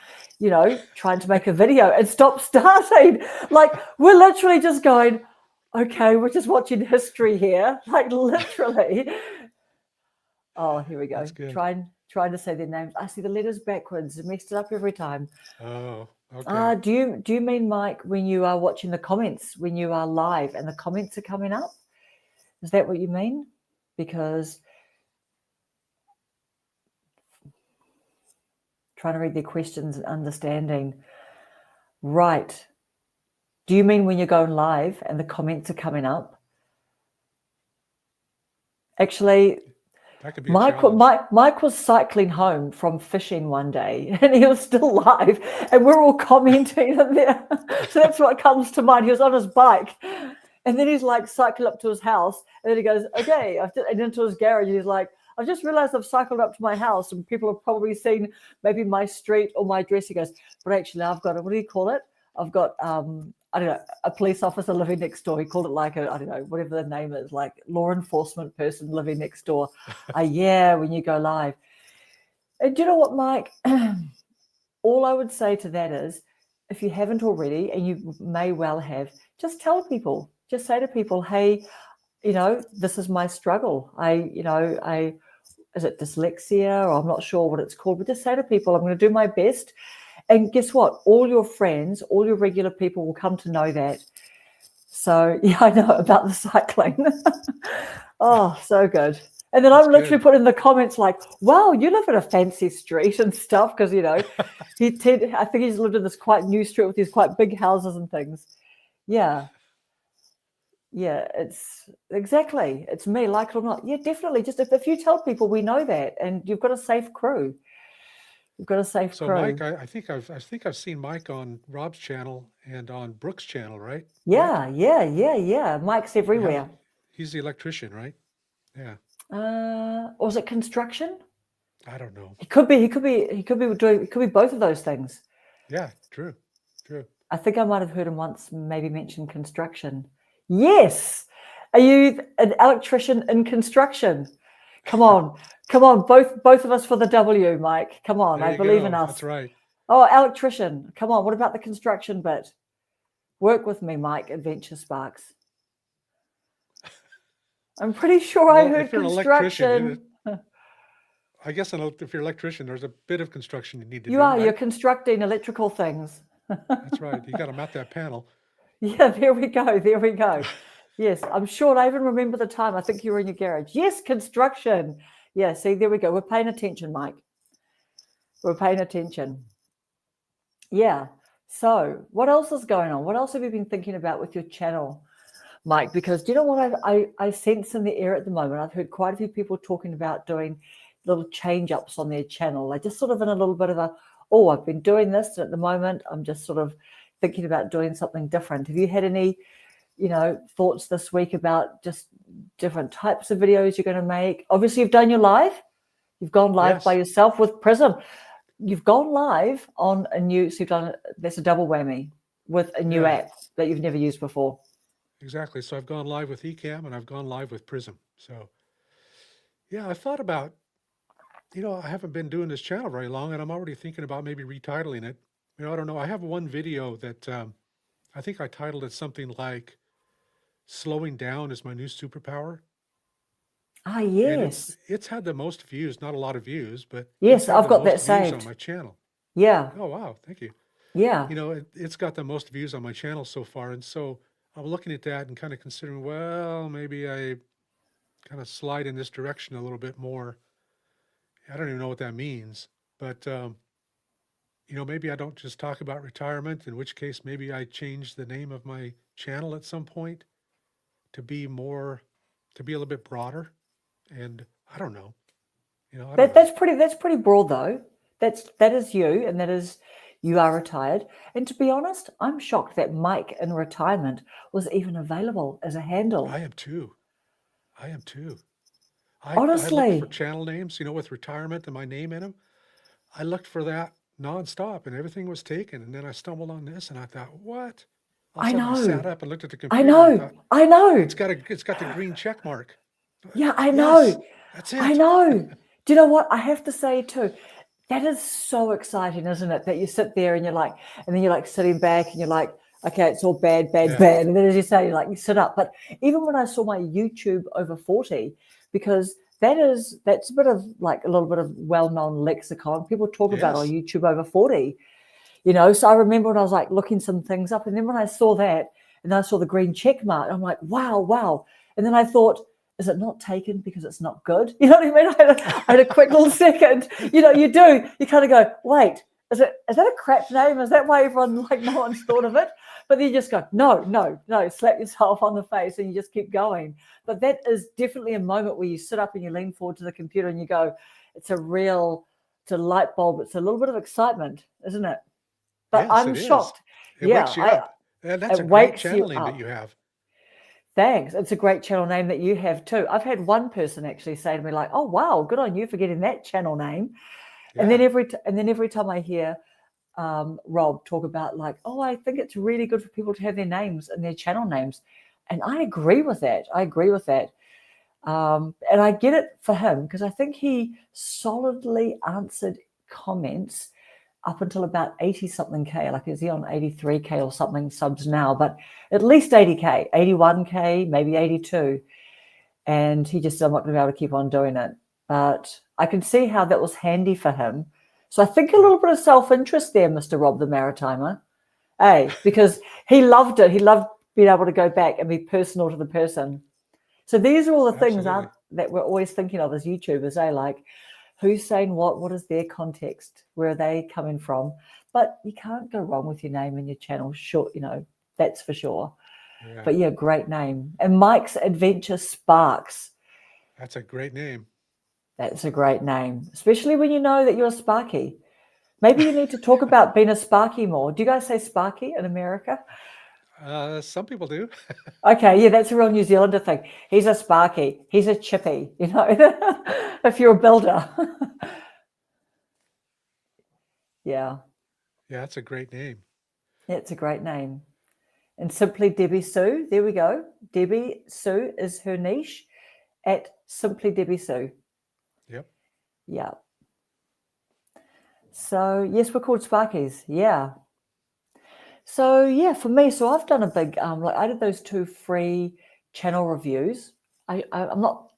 trying to make a video and stop starting. Like we're literally just going, okay, we're just watching history here. Like literally. Oh, here we go. That's good. Trying to say their names. I see the letters backwards. It messed it up every time. Oh, okay. Do you mean, Mike, when you are watching the comments, when you are live and the comments are coming up? Is that what you mean? Because trying to read their questions and understanding. Right. Do you mean when you're going live and the comments are coming up? Actually, That could be a challenge. Mike was cycling home from fishing one day and he was still live and we're all commenting in there. So that's what comes to mind. He was on his bike and then he's like cycling up to his house and then he goes, okay, and into his garage. And he's like, I've just realized I've cycled up to my house and people have probably seen maybe my street or my address. He goes, but actually I've got, what do you call it? I've got, I don't know, a police officer living next door. He called it like I don't know, whatever the name is, like law enforcement person living next door. Yeah, when you go live. And do you know what, Mike? All I would say to that is, if you haven't already, and you may well have, just tell people, just say to people, hey, this is my struggle. Is it dyslexia, or I'm not sure what it's called, but just say to people, I'm going to do my best. And guess what? All your friends, all your regular people will come to know that. So, yeah, I know about the cycling. Oh, so good. And then I'm literally putting in the comments like, wow, you live in a fancy street and stuff. Because, I think he's lived in this quite new street with these quite big houses and things. Yeah. Yeah, it's exactly. It's me, like it or not. Yeah, definitely. Just if you tell people, we know that. And you've got a safe crew. You've got a safe So crew. Mike, I think I've seen Mike on Rob's channel and on Brooke's channel, right? Yeah, yeah. Mike's everywhere. He's the electrician, right? Yeah. Or is it construction? I don't know. He could be both of those things. Yeah, true. I think I might have heard him once maybe mention construction. Yes. Are you an electrician in construction? Come on. Both of us for the W, Mike. Come on. I believe in us. That's right. Oh, electrician. Come on. What about the construction bit? Work with me, Mike. Adventure Sparks. I'm pretty sure I Well, heard if you're an electrician, construction. I guess if you're an electrician, there's a bit of construction you need to You do, are. You're right? constructing electrical things. That's right. You got to mount that panel. Yeah, there we go. There we go. Yes, I'm sure. I even remember the time. I think you were in your garage. Yes, construction. Yeah, see, there we go. We're paying attention, Mike. We're paying attention. Yeah. So, what else is going on? What else have you been thinking about with your channel, Mike? Because do you know what I sense in the air at the moment? I've heard quite a few people talking about doing little change ups on their channel. They're just sort of in a little bit of a, oh, I've been doing this, and at the moment I'm just sort of thinking about doing something different. Have you had any, thoughts this week about just different types of videos you're going to make? Obviously, you've done your live. You've gone live by Yes, yourself with Prism. You've gone live on a new, so you've done, that's a double whammy with a new yeah, app that you've never used before. exactly. So I've gone live with Ecamm and I've gone live with Prism. So yeah, I thought about, I haven't been doing this channel very long and I'm already thinking about maybe retitling it. I don't know. I have one video that I think I titled it something like "Slowing Down is My New Superpower," Ah, and yes. it's had the most views. Not a lot of views, but it's Yes, had I've the got most that views on saved. my channel. Yeah. Oh wow, thank you. Yeah. It's got the most views on my channel so far, and so I'm looking at that and kind of considering, well, maybe I kind of slide in this direction a little bit more. I don't even know what that means, but maybe I don't just talk about retirement, in which case maybe I change the name of my channel at some point to be to be a little bit broader. And I don't know, I don't know. That's pretty broad though. That is you, and that is, you are retired. And to be honest, I'm shocked that Mike in retirement was even available as a I handle. am too. I am too. I looked for Honestly, channel names, with retirement and my name in them. I looked for that nonstop and everything was taken. And then I stumbled on this and I thought, what? All of a I sudden I sat know. up and looked at the I computer and I know. thought, I know. it's got the green check mark. Yeah, I Yes, know. that's I it. know. Do you know what? I have to say too, that is so exciting, isn't it? That you sit there and you're like, and then you're like sitting back and you're like, okay, it's all bad, bad, Yeah. bad. And then as you say, you sit up. But even when I saw my YouTube over 40, because that's a bit of like a little bit of well-known lexicon. People talk about, oh, Yes. YouTube over 40, So I remember when I was like looking some things up, and then when I saw that and I saw the green check mark, I'm like, wow, wow. And then I thought, is it not taken because it's not good? You know what I mean? I had a quick little second. You do. You kind of go, wait, is that a crap name? Is that why everyone, like, no one's thought of it? But then you just go, no, no, no, slap yourself on the face and you just keep going. But that is definitely a moment where you sit up and you lean forward to the computer and you go, it's a light bulb. It's a little bit of excitement, isn't it? But Yes, I'm it is. shocked. It Yeah, wakes you up. And that's it a great wakes channel you name that you up. have. Thanks. It's a great channel name that you have too. I've had one person actually say to me like, "Oh wow, good on you for getting that channel name." And then Yeah. every time I hear Rob talk about like, "Oh, I think it's really good for people to have their names and their channel names," and I agree with that. I agree with that. And I get it for him because I think he solidly answered comments up until about 80 something K. Like, is he on 83K or something subs now? But at least 80K, 81K, maybe 82. And he just said, I'm not going to be able to keep on doing it. But I can see how that was handy for him. So I think a Yeah. little bit of self-interest there, Mr. Rob the Maritimer. Hey, because he loved it. He loved being able to go back and be personal to the person. So these are all the things Absolutely. that we're always thinking of as YouTubers, like who's saying what is their context, where are they coming from? But you can't go wrong with your name and your channel, sure, that's for sure. Yeah. But yeah, great name. And Mike's Adventure Sparks, That's a great name. that's a great name, especially when you know that you're a Sparky. Maybe you need to talk about being a Sparky more. Do you guys say Sparky in America? Some people do. Okay, yeah, that's a real New Zealander thing. He's a Sparky. He's a chippy, if you're a builder. Yeah, Yeah, that's a great name. it's a great name. And Simply Debbie Sue, there we go. Debbie Sue is her niche at Simply Debbie Sue. Yep. Yeah. So yes, we're called Sparkies. Yeah. So yeah, for me, so I've done a big like I did those 2 free channel reviews. I'm not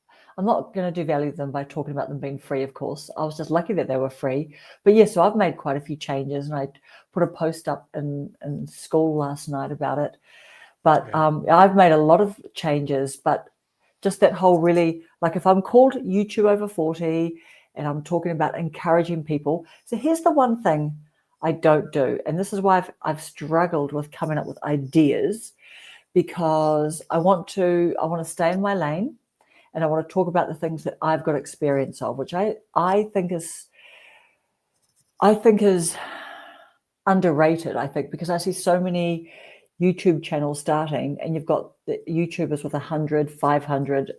going to devalue them by talking about them being free, of course. I was just lucky that they were free. But yeah, so I've made quite a few changes, and I put a post up in school last night about it. But Yeah. I've made a lot of changes, but just that whole really, like if I'm called YouTube over 40 and I'm talking about encouraging people. So here's the one thing I don't do, and this is why I've struggled with coming up with ideas, because I want to stay in my lane, and I want to talk about the things that I've got experience of, which I think is underrated, I think, because I see so many YouTube channels starting, and you've got the YouTubers with 100, 500,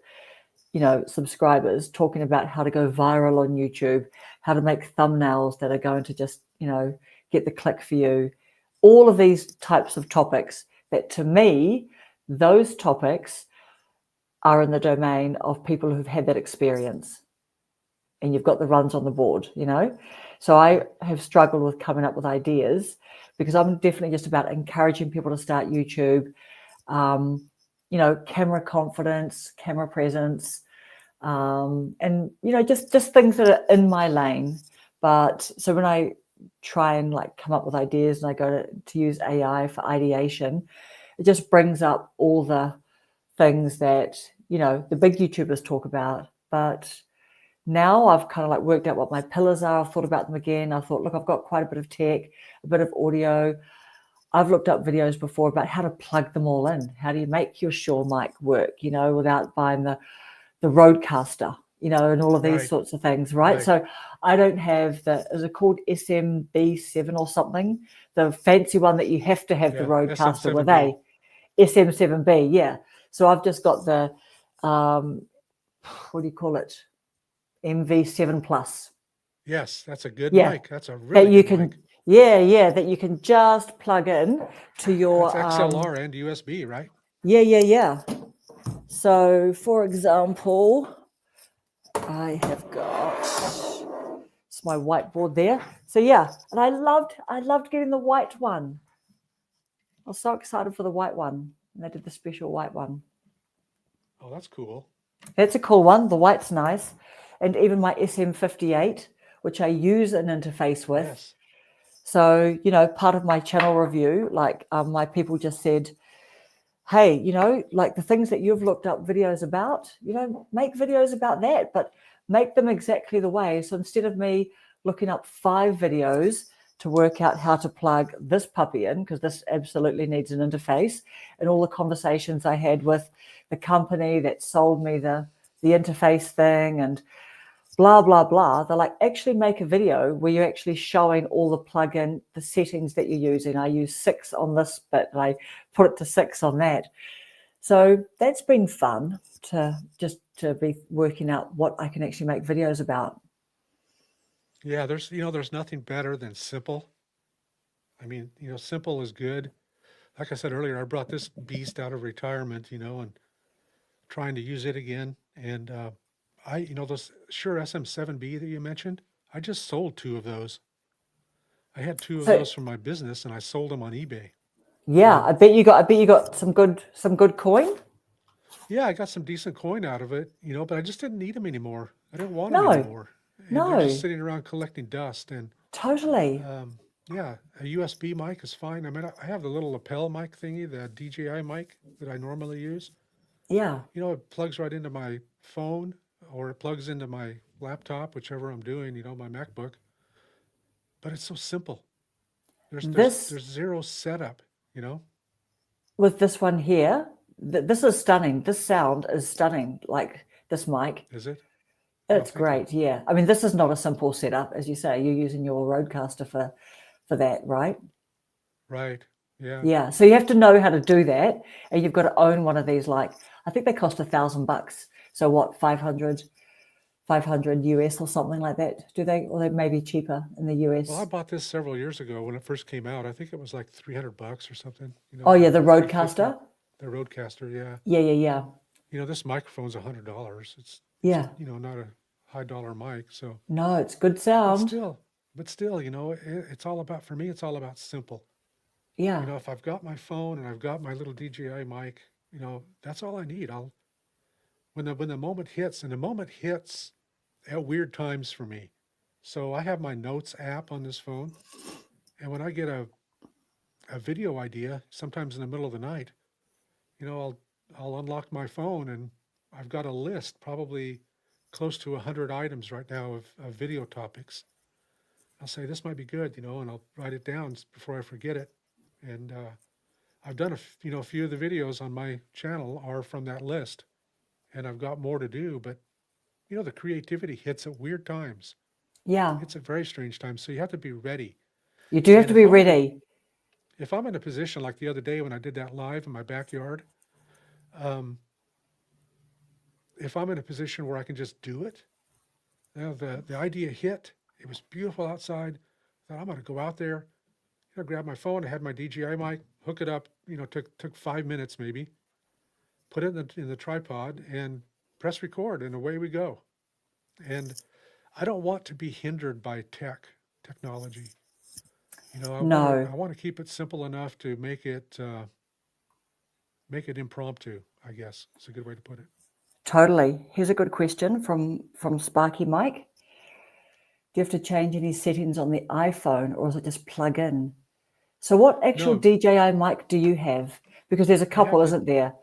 subscribers talking about how to go viral on YouTube, how to make thumbnails that are going to just, get the click for you. All of these types of topics that, to me, those topics are in the domain of people who've had that experience, and you've got the runs on the board, So I have struggled with coming up with ideas, because I'm definitely just about encouraging people to start YouTube, camera confidence, camera presence, and just things that are in my lane. But so when I try and like come up with ideas and I go to use AI for ideation, it just brings up all the things that the big YouTubers talk about. But now I've kind of like worked out what my pillars are. I've thought about them again. I thought, look, I've got quite a bit of tech, a bit of audio. I've looked up videos before about how to plug them all in. How do you make your Shure mic work, without buying the Roadcaster, and all of these Right. sorts of things, right? Right. So I don't have is it called SMB7 or something? The fancy one that you have to have the Yeah. Roadcaster with SM7B. SM7B, yeah. So I've just got the, what do you call it? MV7 Plus. Yes, that's a good Yeah, mic. That's a that really you good can, mic. that you can just plug in to That's your, XLR and USB, right? yeah. So for example, I have got, it's my whiteboard there. So yeah, and I loved getting the white one. I was so excited for the white one. And they did the special white one. Oh, that's cool. That's a cool one. The white's nice. And even my SM58, which I use an interface with. Yes. So, part of my channel review, like my people just said, hey, like the things that you've looked up videos about, make videos about that, but make them exactly the way. So instead of me looking up 5 videos to work out how to plug this puppy in, because this absolutely needs an interface, and all the conversations I had with the company that sold me the interface thing and blah, blah, blah, they're like, actually make a video where you're actually showing all the plugin, the settings that you're using. I use 6 on this bit, and I put it to 6 on that. So that's been fun to be working out what I can actually make videos about. Yeah, there's nothing better than simple. I mean, simple is good. Like I said earlier, I brought this beast out of retirement, and trying to use it again. And those Shure SM7B that you mentioned, I just sold 2 of those. I had 2 of So those from my business, and I sold them on eBay. yeah, And I bet you got some good coin. yeah, I got some decent coin out of it, but I just didn't need them anymore. I didn't want them No, anymore, and they're just no, sitting around collecting dust. And totally. yeah, a USB mic is fine. I mean, I have the little lapel mic thingy, the DJI mic that I normally use. Yeah. It plugs right into my phone, or it plugs into my laptop, whichever I'm doing. My MacBook. But it's so simple. There's there's This there's zero setup. You know, with this one here, this is stunning. This sound is stunning. Like this mic, is it? Oh, it's thank you. great. Yeah, I mean, this is not a simple setup, as you say. You're using your Roadcaster for that, right? Right. Yeah. Yeah, so you have to know how to do that, and you've got to own one of these. Like, I think they cost $1,000. So what, 500 US or something like that? Do they? Or they may be cheaper in the Well, I US. bought this several years ago when it first came out. I think it was like $300 or something, Oh yeah, or the 350. Roadcaster. The Roadcaster, yeah. Yeah. This microphone's $100. It's Yeah. not a high dollar mic, so No, it's good but sound. still, but still, it's all about, for me, it's all about simple. Yeah. If I've got my phone and I've got my little DJI mic, that's all I need. When the moment hits, and the moment hits at weird times for me. So I have my notes app on this phone, and when I get a video idea, sometimes in the middle of the night, I'll unlock my phone, and I've got a list, probably close to 100 items right now of video topics. I'll say this might be good, and I'll write it down before I forget it. And I've done a few of the videos on my channel are from that list, and I've got more to do. But the creativity hits at weird times. Yeah. It's a very strange time, so you have to be ready. You do have And to be ready. if I'm in a position like the other day when I did that live in my backyard, um, if I'm in a position where I can just do it, the idea hit. It was beautiful outside. I thought I'm going to go out there, grab my phone. I had my DJI mic, hook it up. Took 5 minutes maybe. Put it in the tripod and press record, and away we go. And I don't want to be hindered by technology. I want to No, I want to keep it simple enough to make it impromptu. I guess it's a good way to put it. totally. Here's a good question from Sparky Mike. Do you have to change any settings on the iPhone, or is it just plug in? So what actual No, DJI mic do you have? Because there's a I have couple, isn't there?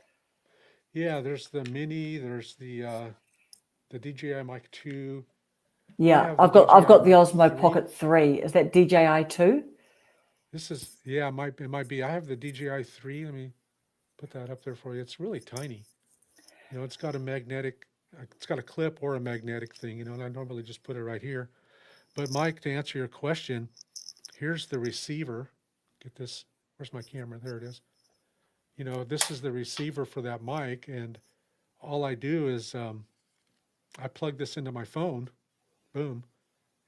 there's the Mini, there's the DJI Mic 2. I Yeah, have the I've DJI got the Mic Osmo 3. Pocket 3. Is that DJI 2? This is, yeah, it might be. I have the DJI 3. Let me put that up there for you. It's really tiny. It's got it's got a clip or a magnetic thing, and I normally just put it right here. But Mike, to answer your question, here's the receiver. Get this. Where's my camera? There it is. This is the receiver for that mic, and all I do is I plug this into my phone, boom,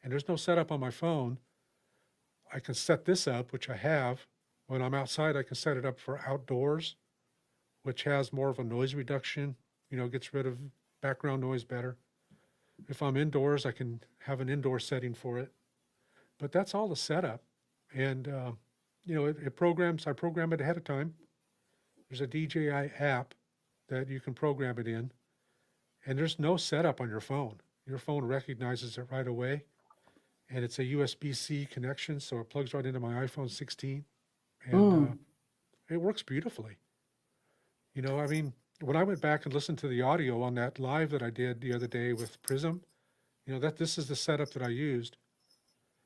and there's no setup on my phone. I can set this up, which I have. When I'm outside, I can set it up for outdoors, which has more of a noise reduction, gets rid of background noise better. If I'm indoors, I can have an indoor setting for it. But that's all the setup. And, it programs, I program it ahead of time. There's a DJI app that you can program it in, and there's no setup on your phone. Your phone recognizes it right away, and it's a USB-C connection, so it plugs right into my iPhone 16, and Mm. it works beautifully. I mean, when I went back and listened to the audio on that live that I did the other day with Prism, that this is the setup that I used,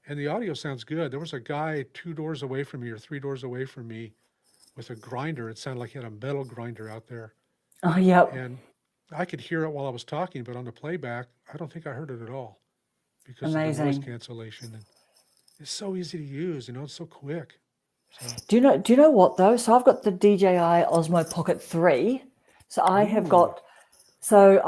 and the audio sounds good. There was a guy 2 doors away from me or 3 doors away from me with a grinder. It sounded like he had a metal grinder out there, Oh, yep. and I could hear it while I was talking, but on the playback, I don't think I heard it at all because of the noise Amazing. cancellation. And it's so easy to use, it's so quick. So Do you know what though? So I've got the DJI Osmo Pocket 3. So I have ooh, got so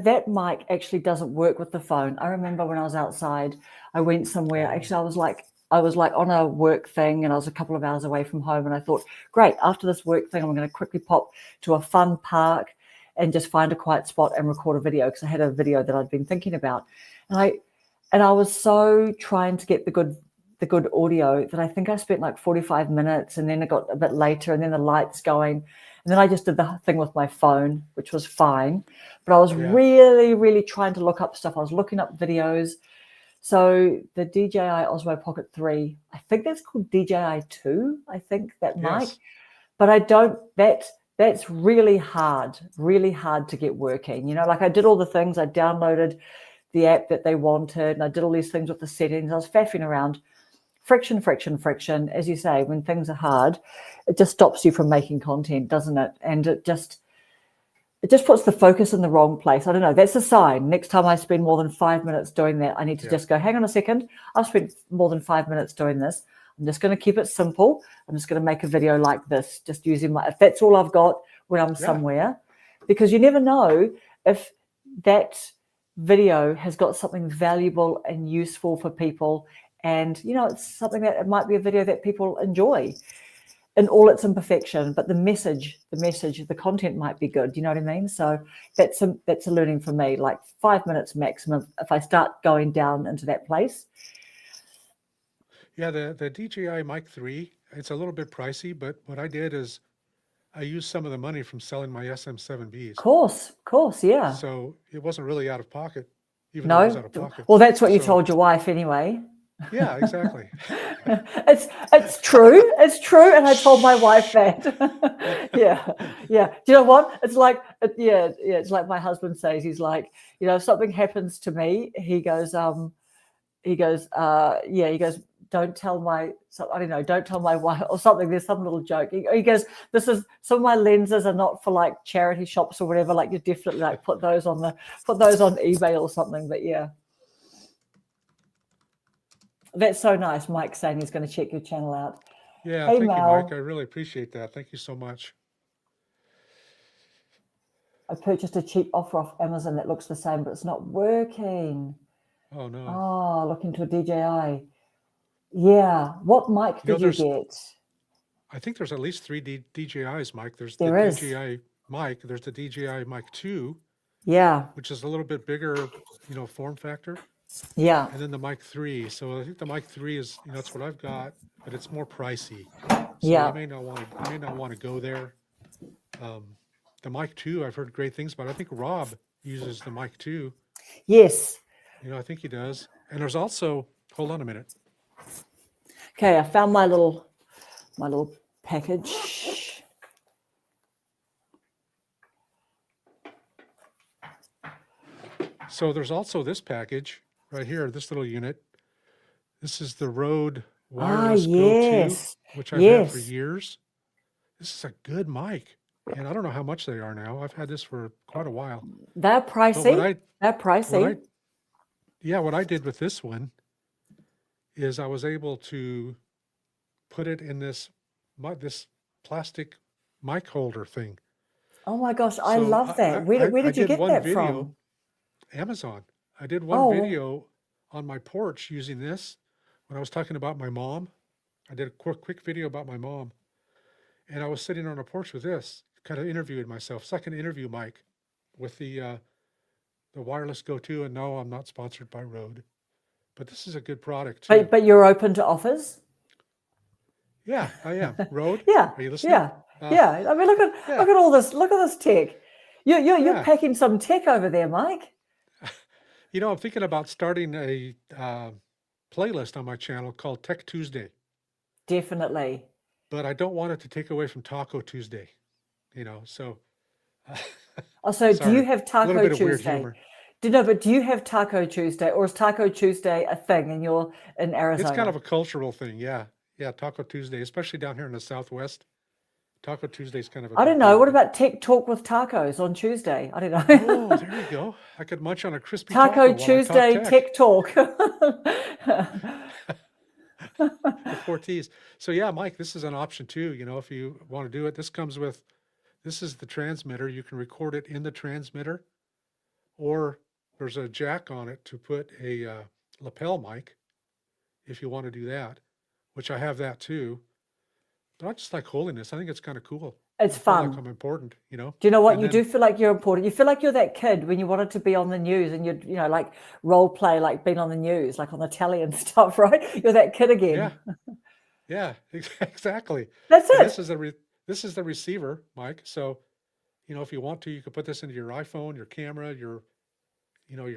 that mic actually doesn't work with the phone. I remember when I was outside, I went somewhere. oh Actually, I was like on a work thing, and I was a couple of hours away from home, and I thought, great, after this work thing, I'm going to quickly pop to a fun park and just find a quiet spot and record a video, because I had a video that I'd been thinking about. And I was so trying to get the good audio that I think I spent like 45 minutes, and then it got a bit later, and then the lights going, and then I just did the thing with my phone, which was fine. But I was yeah, really, really trying to look up stuff. I was looking up videos. So the DJI Osmo Pocket 3, I think that's called DJI 2, I think, that mic. yes, But I don't, that's really hard to get working. Like I did all the things, I downloaded the app that they wanted, and I did all these things with the settings. I was faffing around. Friction, friction, friction. As you say, when things are hard, it just stops you from making content, doesn't it? And it just puts the focus in the wrong place. I don't know. That's a sign. Next time I spend more than 5 minutes doing that, I need to yeah, just go, hang on a second. I've spent more than 5 minutes doing this. I'm just going to keep it simple. I'm just going to make a video like this, just using if that's all I've got when I'm yeah, somewhere, because you never know if that video has got something valuable and useful for people. And, it's something that it might be a video that people enjoy in all its imperfection, but the message, the content might be good. You know what I mean? So that's a learning for me, like 5 minutes maximum. If I start going down into that place, Yeah, the DJI Mic 3, it's a little bit pricey, but what I did is I used some of the money from selling my SM7Bs. Of course, yeah. So it wasn't really out of pocket, even though it was No? out of pocket. Well, that's what you So told your wife anyway. yeah, exactly. It's true. It's true. And I told my wife Shh. that. Yeah. Yeah. Do you know what? It's like, yeah, it's like my husband says, he's like, if something happens to me, he goes, don't tell don't tell my wife or something. There's some little joke. He goes, some of my lenses are not for like charity shops or whatever. Like you definitely like put those on eBay or something. But yeah, that's so nice. Mike saying he's going to check your channel out. Yeah, Hey thank you, Mike. I Mel, really appreciate that. Thank you so much. I purchased a cheap offer off Amazon that looks the same, but it's not working. Oh no. Oh, look into a DJI. Yeah. What mic did you get? I think there's at least three DJIs, Mike. There's the There is. DJI Mic. There's the DJI Mic 2, Yeah. which is a little bit bigger, form factor. Yeah. And then the Mic 3. So I think the Mic 3 is, that's what I've got, but it's more pricey. So Yeah. you may not want to go there. The Mic 2, I've heard great things about. I think Rob uses the Mic 2. Yes. I think he does. And there's also, hold on a minute. Okay, I found my little package. So there's also this package right here, this little unit. This is the Rode Wireless yes. Go 2, which I've had for years. This is a good mic. And I don't know how much they are now. I've had this for quite a while. They're pricey. What I did with this one is I was able to put it in this plastic mic holder thing. Oh my gosh, I love that. Where did you get that from? Amazon. I did one video on my porch using this when I was talking about my mom. I did a quick video about my mom. And I was sitting on a porch with this, kind of interviewing myself. Second interview mic with the Wireless Go 2. And no, I'm not sponsored by Rode. But this is a good product too. But you're open to offers? Yeah, I am. Rode? Yeah. Are you listening? Yeah. I mean, look at all this. Look at this tech. You're packing some tech over there, Mike. I'm thinking about starting a playlist on my channel called Tech Tuesday. Definitely. But I don't want it to take away from Taco Tuesday, so. So do you have Taco Tuesday? A little bit of weird humor. But do you have Taco Tuesday, or is Taco Tuesday a thing and you're in Arizona? It's kind of a cultural thing, yeah. Yeah, Taco Tuesday, especially down here in the Southwest. Taco Tuesday is kind of a I don't know. What about Tech Talk with Tacos on Tuesday? I don't know. Oh, there you go. I could munch on a crispy Taco Tuesday Tech Talk. The 4 T's. So yeah, Mike, this is an option too. If you want to do it, this is the transmitter. You can record it in the transmitter, or there's a jack on it to put a lapel mic if you want to do that, which I have that too. But I just like holding this. I think it's kind of cool. It's fun. Like I'm important, Do you know what? Do feel like you're important. You feel like you're that kid when you wanted to be on the news and you'd, like role play, like being on the news, like on the telly and stuff, right? You're that kid again. Yeah, exactly. That's it. This is the receiver, Mike. So, if you want to, you can put this into your iPhone, your camera, your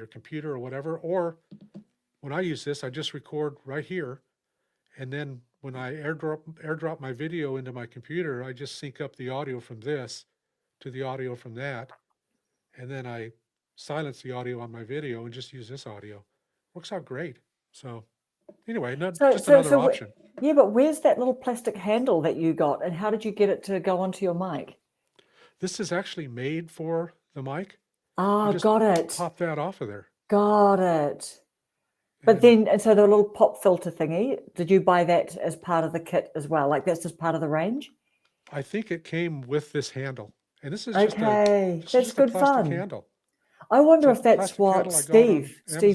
computer or whatever. Or when I use this, I just record right here. And then when I airdrop my video into my computer, I just sync up the audio from this to the audio from that. And then I silence the audio on my video and just use this audio. Works out great. So anyway, just another option. Yeah, but where's that little plastic handle that you got, and how did you get it to go onto your mic? This is actually made for the mic. Got it. Pop that off of there. Got it. But so the little pop filter thingy, did you buy that as part of the kit as well? Like that's just part of the range? I think it came with this handle. And this is that's good fun. Handle. I wonder if that's what Steve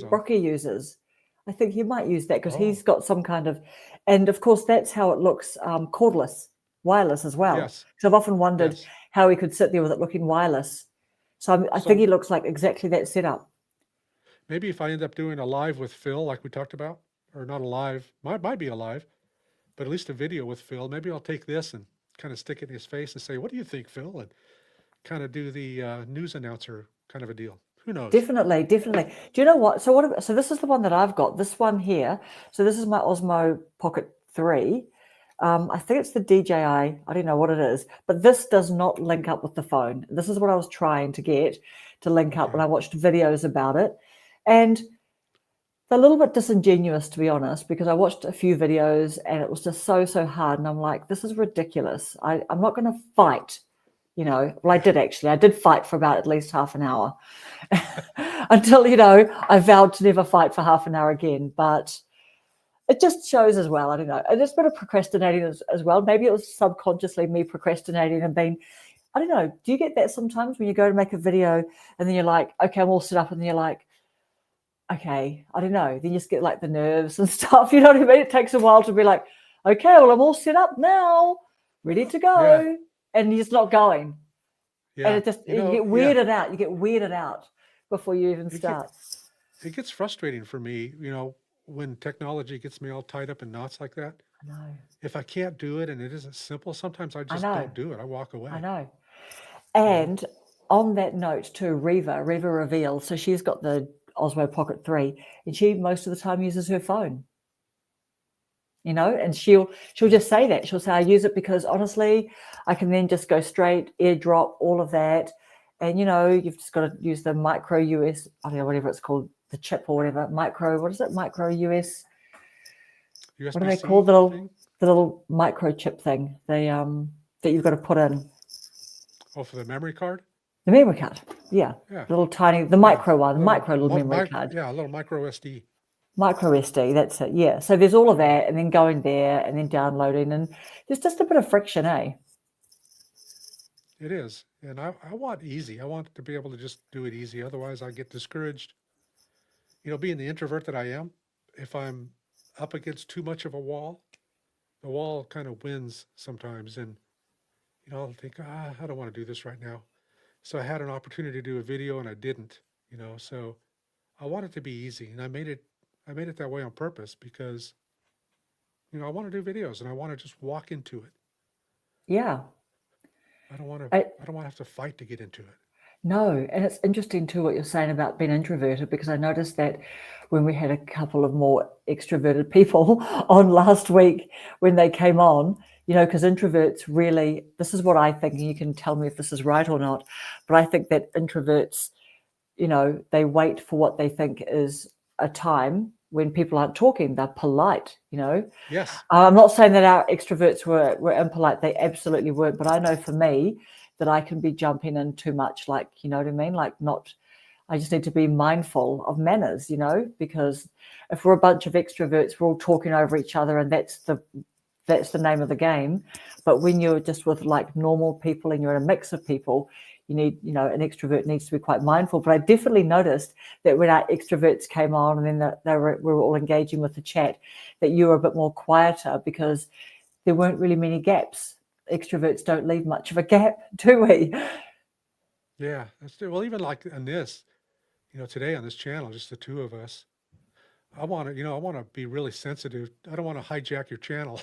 Brocky uses. I think he might use that because he's got some kind of, and of course that's how it looks cordless, wireless as well. Yes. So I've often wondered how he could sit there with it looking wireless. So I think he looks like exactly that setup. Maybe if I end up doing a live with Phil, like we talked about or not a live, might be a live, but at least a video with Phil. Maybe I'll take this and kind of stick it in his face and say, "What do you think, Phil?" And kind of do the news announcer kind of a deal. Who knows? Definitely. Do you know what? So this is the one that I've got. This one here. So this is my Osmo Pocket 3. I think it's the DJI. I don't know what it is, but this does not link up with the phone. This is what I was trying to get to link up when I watched videos about it. And they're a little bit disingenuous, to be honest, because I watched a few videos and it was just so hard. And I'm like, this is ridiculous. I'm not going to fight. Well, I did actually. I did fight for about at least half an hour until, I vowed to never fight for half an hour again. But it just shows as well. I don't know. And it's a bit of procrastinating as well. Maybe it was subconsciously me procrastinating and being, I don't know. Do you get that sometimes when you go to make a video and then you're like, okay, I'm all set up. And then you're like, okay, I don't know. Then you just get like the nerves and stuff. You know what I mean? It takes a while to be like, okay, well, I'm all set up now, ready to go. Yeah. And you're just not going. Yeah. And you get weirded out. You get weirded out before you even start. It gets frustrating for me, when technology gets me all tied up in knots like that. I know. If I can't do it and it isn't simple, sometimes I just don't do it. I walk away. I know. And on that note too, Reva reveals, so she's got the Osmo Pocket 3 and she most of the time uses her phone. And she'll just say that. She'll say, I use it because honestly, I can then just go straight, airdrop, all of that. And, you've just got to use the micro US, I don't know, whatever it's called, the chip or whatever, what is it? Micro US. USB-C what do they call the little microchip thing that you've got to put in? Oh, for the memory card? The memory card, yeah. The little tiny, the micro one, little memory card. Yeah, a little micro SD. Micro SD, that's it, yeah. So there's all of that, and then going there, and then downloading, and there's just a bit of friction, eh? It is, and I want easy. I want to be able to just do it easy. Otherwise, I get discouraged. Being the introvert that I am, if I'm up against too much of a wall, the wall kind of wins sometimes, and I'll think, I don't want to do this right now. So I had an opportunity to do a video, and I didn't. So I want it to be easy, and I made it that way on purpose because, I want to do videos and I want to just walk into it. Yeah. I don't want to have to fight to get into it. No. And it's interesting too, what you're saying about being introverted, because I noticed that when we had a couple of more extroverted people on last week, when they came on, because introverts really, this is what I think, and you can tell me if this is right or not, but I think that introverts, they wait for what they think is a time when people aren't talking. They're polite, Yes. I'm not saying that our extroverts were impolite. They absolutely weren't. But I know for me that I can be jumping in too much, like, you know what I mean? Like I just need to be mindful of manners, because if we're a bunch of extroverts, we're all talking over each other and that's the name of the game. But when you're just with like normal people and you're in a mix of people, you need, an extrovert needs to be quite mindful. But I definitely noticed that when our extroverts came on and then we were all engaging with the chat, that you were a bit more quieter because there weren't really many gaps. Extroverts don't leave much of a gap, do we? Yeah, that's true. Well, even like on this, today on this channel, just the two of us, I want to be really sensitive. I don't want to hijack your channel.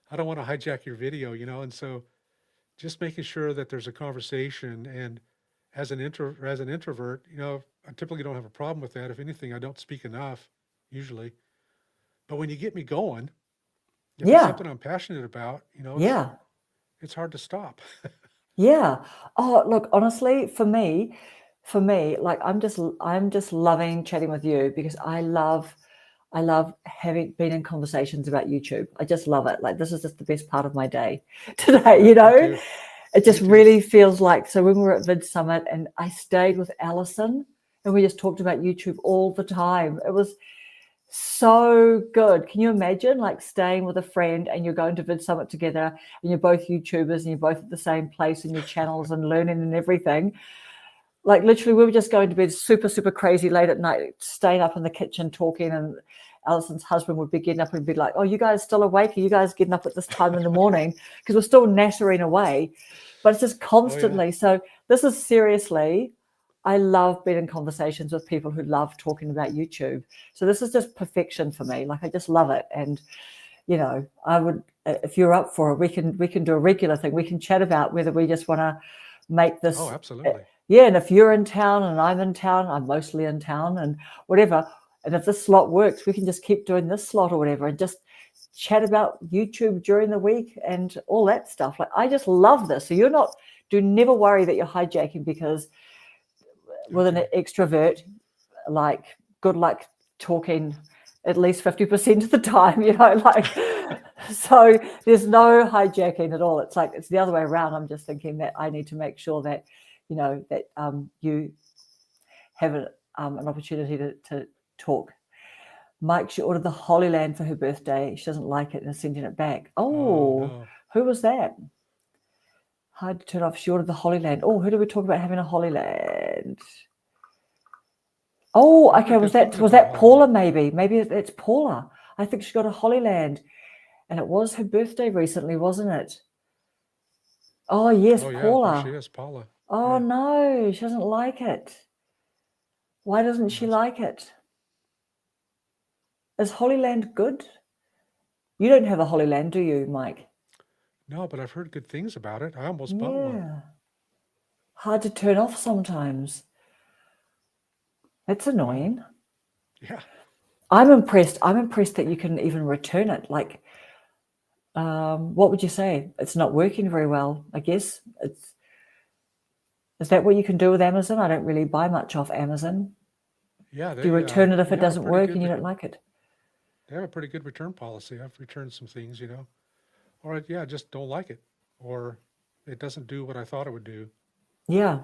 I don't want to hijack your video, and so just making sure that there's a conversation. And as an introvert, I typically don't have a problem with that. If anything, I don't speak enough usually. But when you get me going, if it's something I'm passionate about, it's hard to stop. Yeah. Oh, look, honestly, for me, like I'm just loving chatting with you because I love having been in conversations about YouTube. I just love it. Like this is just the best part of my day today, Me too. It just Me too. really feels like, so when we were at Vid Summit and I stayed with Alison and we just talked about YouTube all the time. It was so good. Can you imagine like staying with a friend and you're going to Vid Summit together and you're both YouTubers and you're both at the same place in your channels and learning and everything? Like literally we were just going to bed super, super crazy late at night, staying up in the kitchen talking, and Alison's husband would be getting up and be like, oh, you guys still awake? Are you guys getting up at this time in the morning? Because we're still nattering away. But it's just constantly. Oh, yeah. So this is seriously I love being in conversations with people who love talking about YouTube. So this is just perfection for me. Like I just love it. And I would, if you're up for it, we can do a regular thing. We can chat about whether we just want to make this. Oh, absolutely. Yeah, and if you're in town and I'm in town, I'm mostly in town and whatever. And if this slot works, we can just keep doing this slot or whatever and just chat about YouTube during the week and all that stuff. Like I just love this. So never worry that you're hijacking, because with an extrovert, like good luck talking at least 50% of the time, like so there's no hijacking at all. It's like it's the other way around. I'm just thinking that I need to make sure that that you have an opportunity to talk. Mike, she ordered the Holy Land for her birthday. She doesn't like it and is sending it back. Oh, no. Who was that? Hard to turn off. She ordered the Holy Land. Oh, who did we talk about having a Holy Land? Oh, okay. Was that Paula? Maybe it's Paula. I think she got a Holy Land, and it was her birthday recently, wasn't it? Oh yes, Paula. Yeah, she is Paula. Oh no, she doesn't like it. Why doesn't she like it? Is Holy Land good? You don't have a Holy Land, do you, Mike? No, but I've heard good things about it. I almost bought one. Hard to turn off sometimes. That's annoying. Wow. Yeah. I'm impressed that you can even return it. Like, what would you say? It's not working very well, I guess. Is that what you can do with Amazon? I don't really buy much off Amazon. Yeah. Do you return it if it doesn't work and you don't like it? They have a pretty good return policy. I've returned some things, or I just don't like it, or it doesn't do what I thought it would do. Yeah.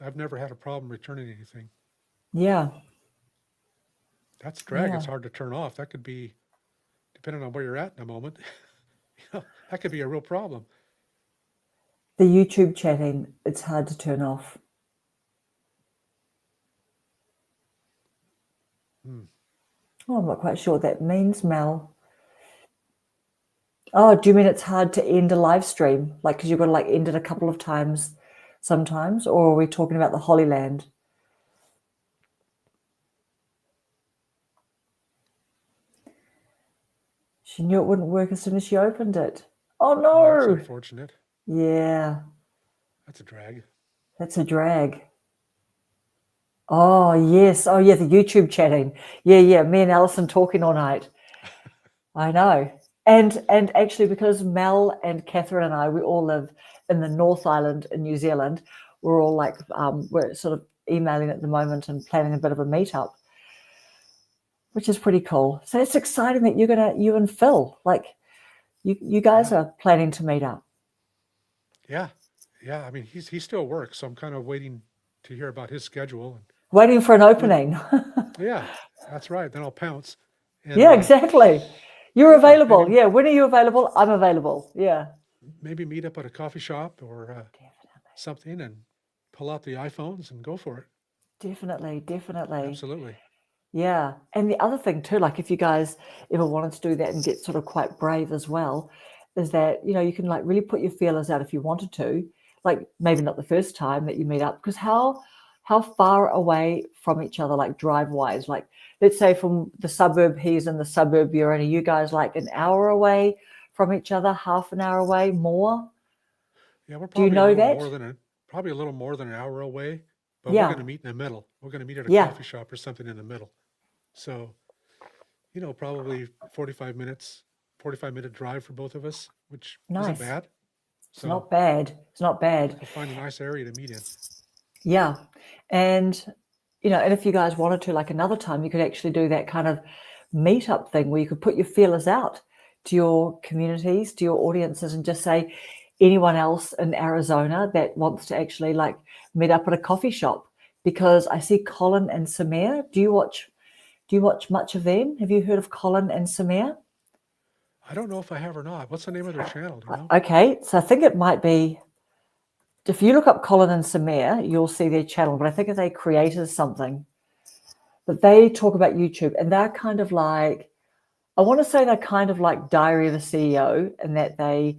I've never had a problem returning anything. Yeah. That's drag. It's hard to turn off. That could be, depending on where you're at in a moment, that could be a real problem. The YouTube chatting, it's hard to turn off. Oh, I'm not quite sure what that means, Mel. Oh, do you mean it's hard to end a live stream? Like, because you've got to end it a couple of times sometimes? Or are we talking about the Holy Land? She knew it wouldn't work as soon as she opened it. Oh, no. Oh, that's unfortunate. Yeah. That's a drag. That's a drag. Oh, yes. Oh, yeah, the YouTube chatting. Yeah. Me and Alison talking all night. I know. And actually, because Mel and Catherine and I, we all live in the North Island in New Zealand, we're all we're sort of emailing at the moment and planning a bit of a meetup, which is pretty cool. So it's exciting that you and Phil, you guys are planning to meet up. Yeah. I mean, he still works, so I'm kind of waiting to hear about his schedule. Waiting for an opening. Yeah, that's right. Then I'll pounce. And, yeah, exactly. You're available. Yeah. When are you available? I'm available. Yeah. Maybe meet up at a coffee shop or something and pull out the iPhones and go for it. Definitely. Absolutely. Yeah. And the other thing too, if you guys ever wanted to do that and get sort of quite brave as well, is that, you can really put your feelers out if you wanted to, maybe not the first time that you meet up, because how far away from each other, drive wise, let's say from the suburb, he's in the suburb you're in, are you guys an hour away from each other, half an hour away, more? Yeah, we're probably probably a little more than an hour away, but we're going to meet in the middle. We're going to meet at a coffee shop or something in the middle. So, probably 45-minute drive for both of us, which isn't bad. It's not bad. We'll find a nice area to meet in. Yeah. And, and if you guys wanted to, another time, you could actually do that kind of meetup thing where you could put your feelers out to your communities, to your audiences, and just say anyone else in Arizona that wants to actually meet up at a coffee shop. Because I see Colin and Samir. Do you watch much of them? Have you heard of Colin and Samir? I don't know if I have or not. What's the name of their channel? Do you know? Okay, so I think it might be, if you look up Colin and Samir, you'll see their channel, but I think they created something. But they talk about YouTube, and they're kind of I want to say they're kind of like Diary of a CEO, in that they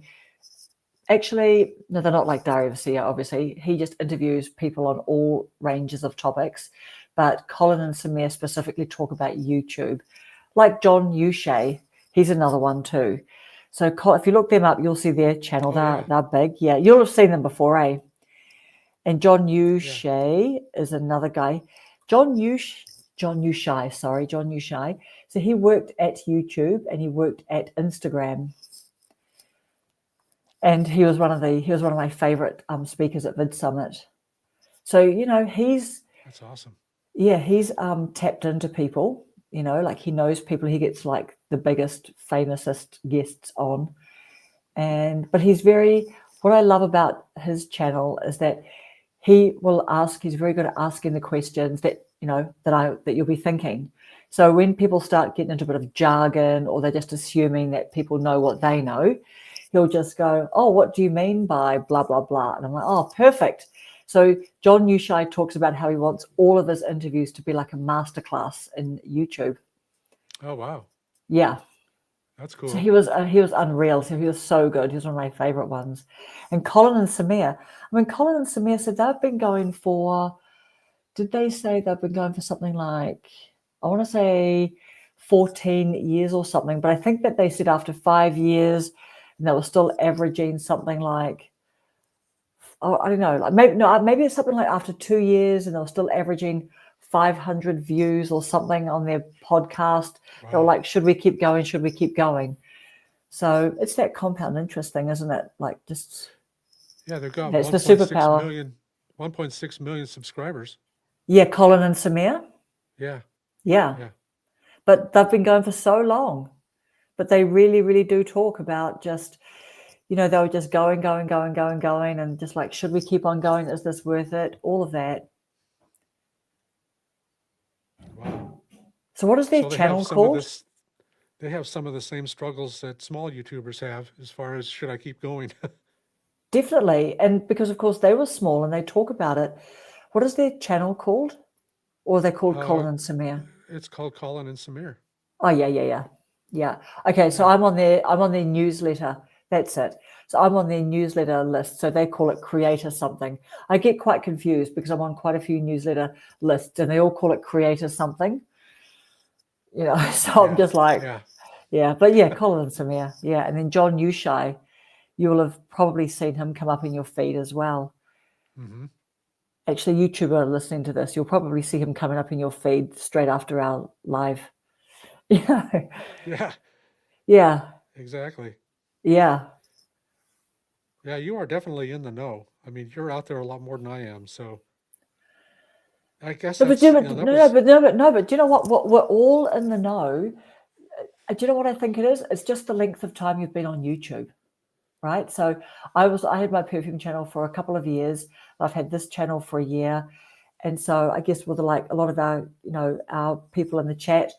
Actually, no, they're not like Dario Vassia, obviously. He just interviews people on all ranges of topics. But Colin and Samir specifically talk about YouTube. Like John Uche, he's another one too. So if you look them up, you'll see their channel. Oh yeah, They're big. Yeah, you'll have seen them before, eh? And John yeah. Uche is another guy. John Uche. So he worked at YouTube and he worked at Instagram. And he was one of my favorite speakers at Vid Summit. So he's That's awesome. he's tapped into people. Like he knows people. He gets like the biggest, famousest guests on, but he's very. What I love about his channel is that he will ask. He's very good at asking the questions that that you'll be thinking. So when people start getting into a bit of jargon or they're just assuming that people know what they know, he'll just go, "Oh, what do you mean by blah blah blah?" And I'm like, "Oh, perfect." So John Ushai talks about how he wants all of his interviews to be like a masterclass in YouTube. Oh wow, Yeah. that's So cool. he was unreal. So he was so good. He was one of my favorite ones. And Colin and Samir. I mean, Colin and Samir said they've been going for. Did they say they've been going for something like, I want to say 14 years or something, but I think that they said after 5 years, and they were still averaging something like, oh, I don't know, like maybe it's something like after 2 years, and they were still averaging 500 views or something on their podcast. They were Wow. like, should we keep going? Should we keep going? So it's that compound interest thing, isn't it? Like just Yeah, they've got that's the superpower. 1.6 million subscribers. Yeah, Colin and Samir. Yeah, Yeah, yeah. but they've been going for so long. But they really, really do talk about just, they were just going, going, going, going, going, and just like, should we keep on going? Is this worth it? All of that. Wow. So what is their So they have channel some of called? this. They have some of the same struggles that small YouTubers have, as far as should I keep going? Definitely. And because, of course, they were small and they talk about it. What is their channel called? Or are they called uh, Colin and Samir? it's called Colin and Samir. Oh, yeah, yeah, yeah. Yeah. Okay, so Yeah. I'm on their newsletter. That's it. So I'm on their newsletter list. So they call it Creator something. I get quite confused because I'm on quite a few newsletter lists and they all call it Creator something. So I'm Yeah. just like, Yeah. yeah. But yeah, Colin and Samir. Yeah. And then John Ushai, you will have probably seen him come up in your feed as well. Mm-hmm. Actually, YouTuber listening to this, you'll probably see him coming up in your feed straight after our live. Yeah. Yeah. Yeah. Exactly. Yeah. Yeah, you are definitely in the know. I mean, you're out there a lot more than I am. So I guess No, but, that's, that was, do you know what? We're all in the know. Do you know what I think it is? It's just the length of time you've been on YouTube, right? So I had my perfume channel for a couple of years. I've had this channel for a year. And so I guess with like a lot of our people in the chat,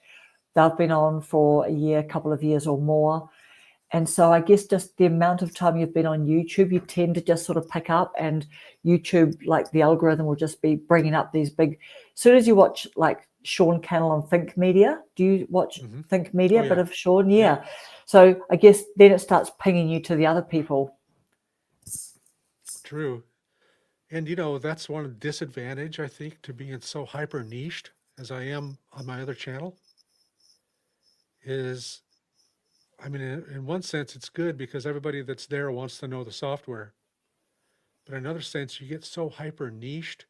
they've been on for a year, couple of years or more. And so I guess just the amount of time you've been on YouTube, you tend to just sort of pick up, and YouTube, like the algorithm will just be bringing up these big. As soon as you watch like Sean Cannell on Think Media, do you watch mm-hmm. Think Media? Oh, A bit yeah. of Sean, Yeah. yeah. So I guess then it starts pinging you to the other people. True. And, that's one disadvantage, I think, to being so hyper niched as I am on my other channel is, I mean, in one sense, it's good because everybody that's there wants to know the software. But in another sense, you get so hyper niched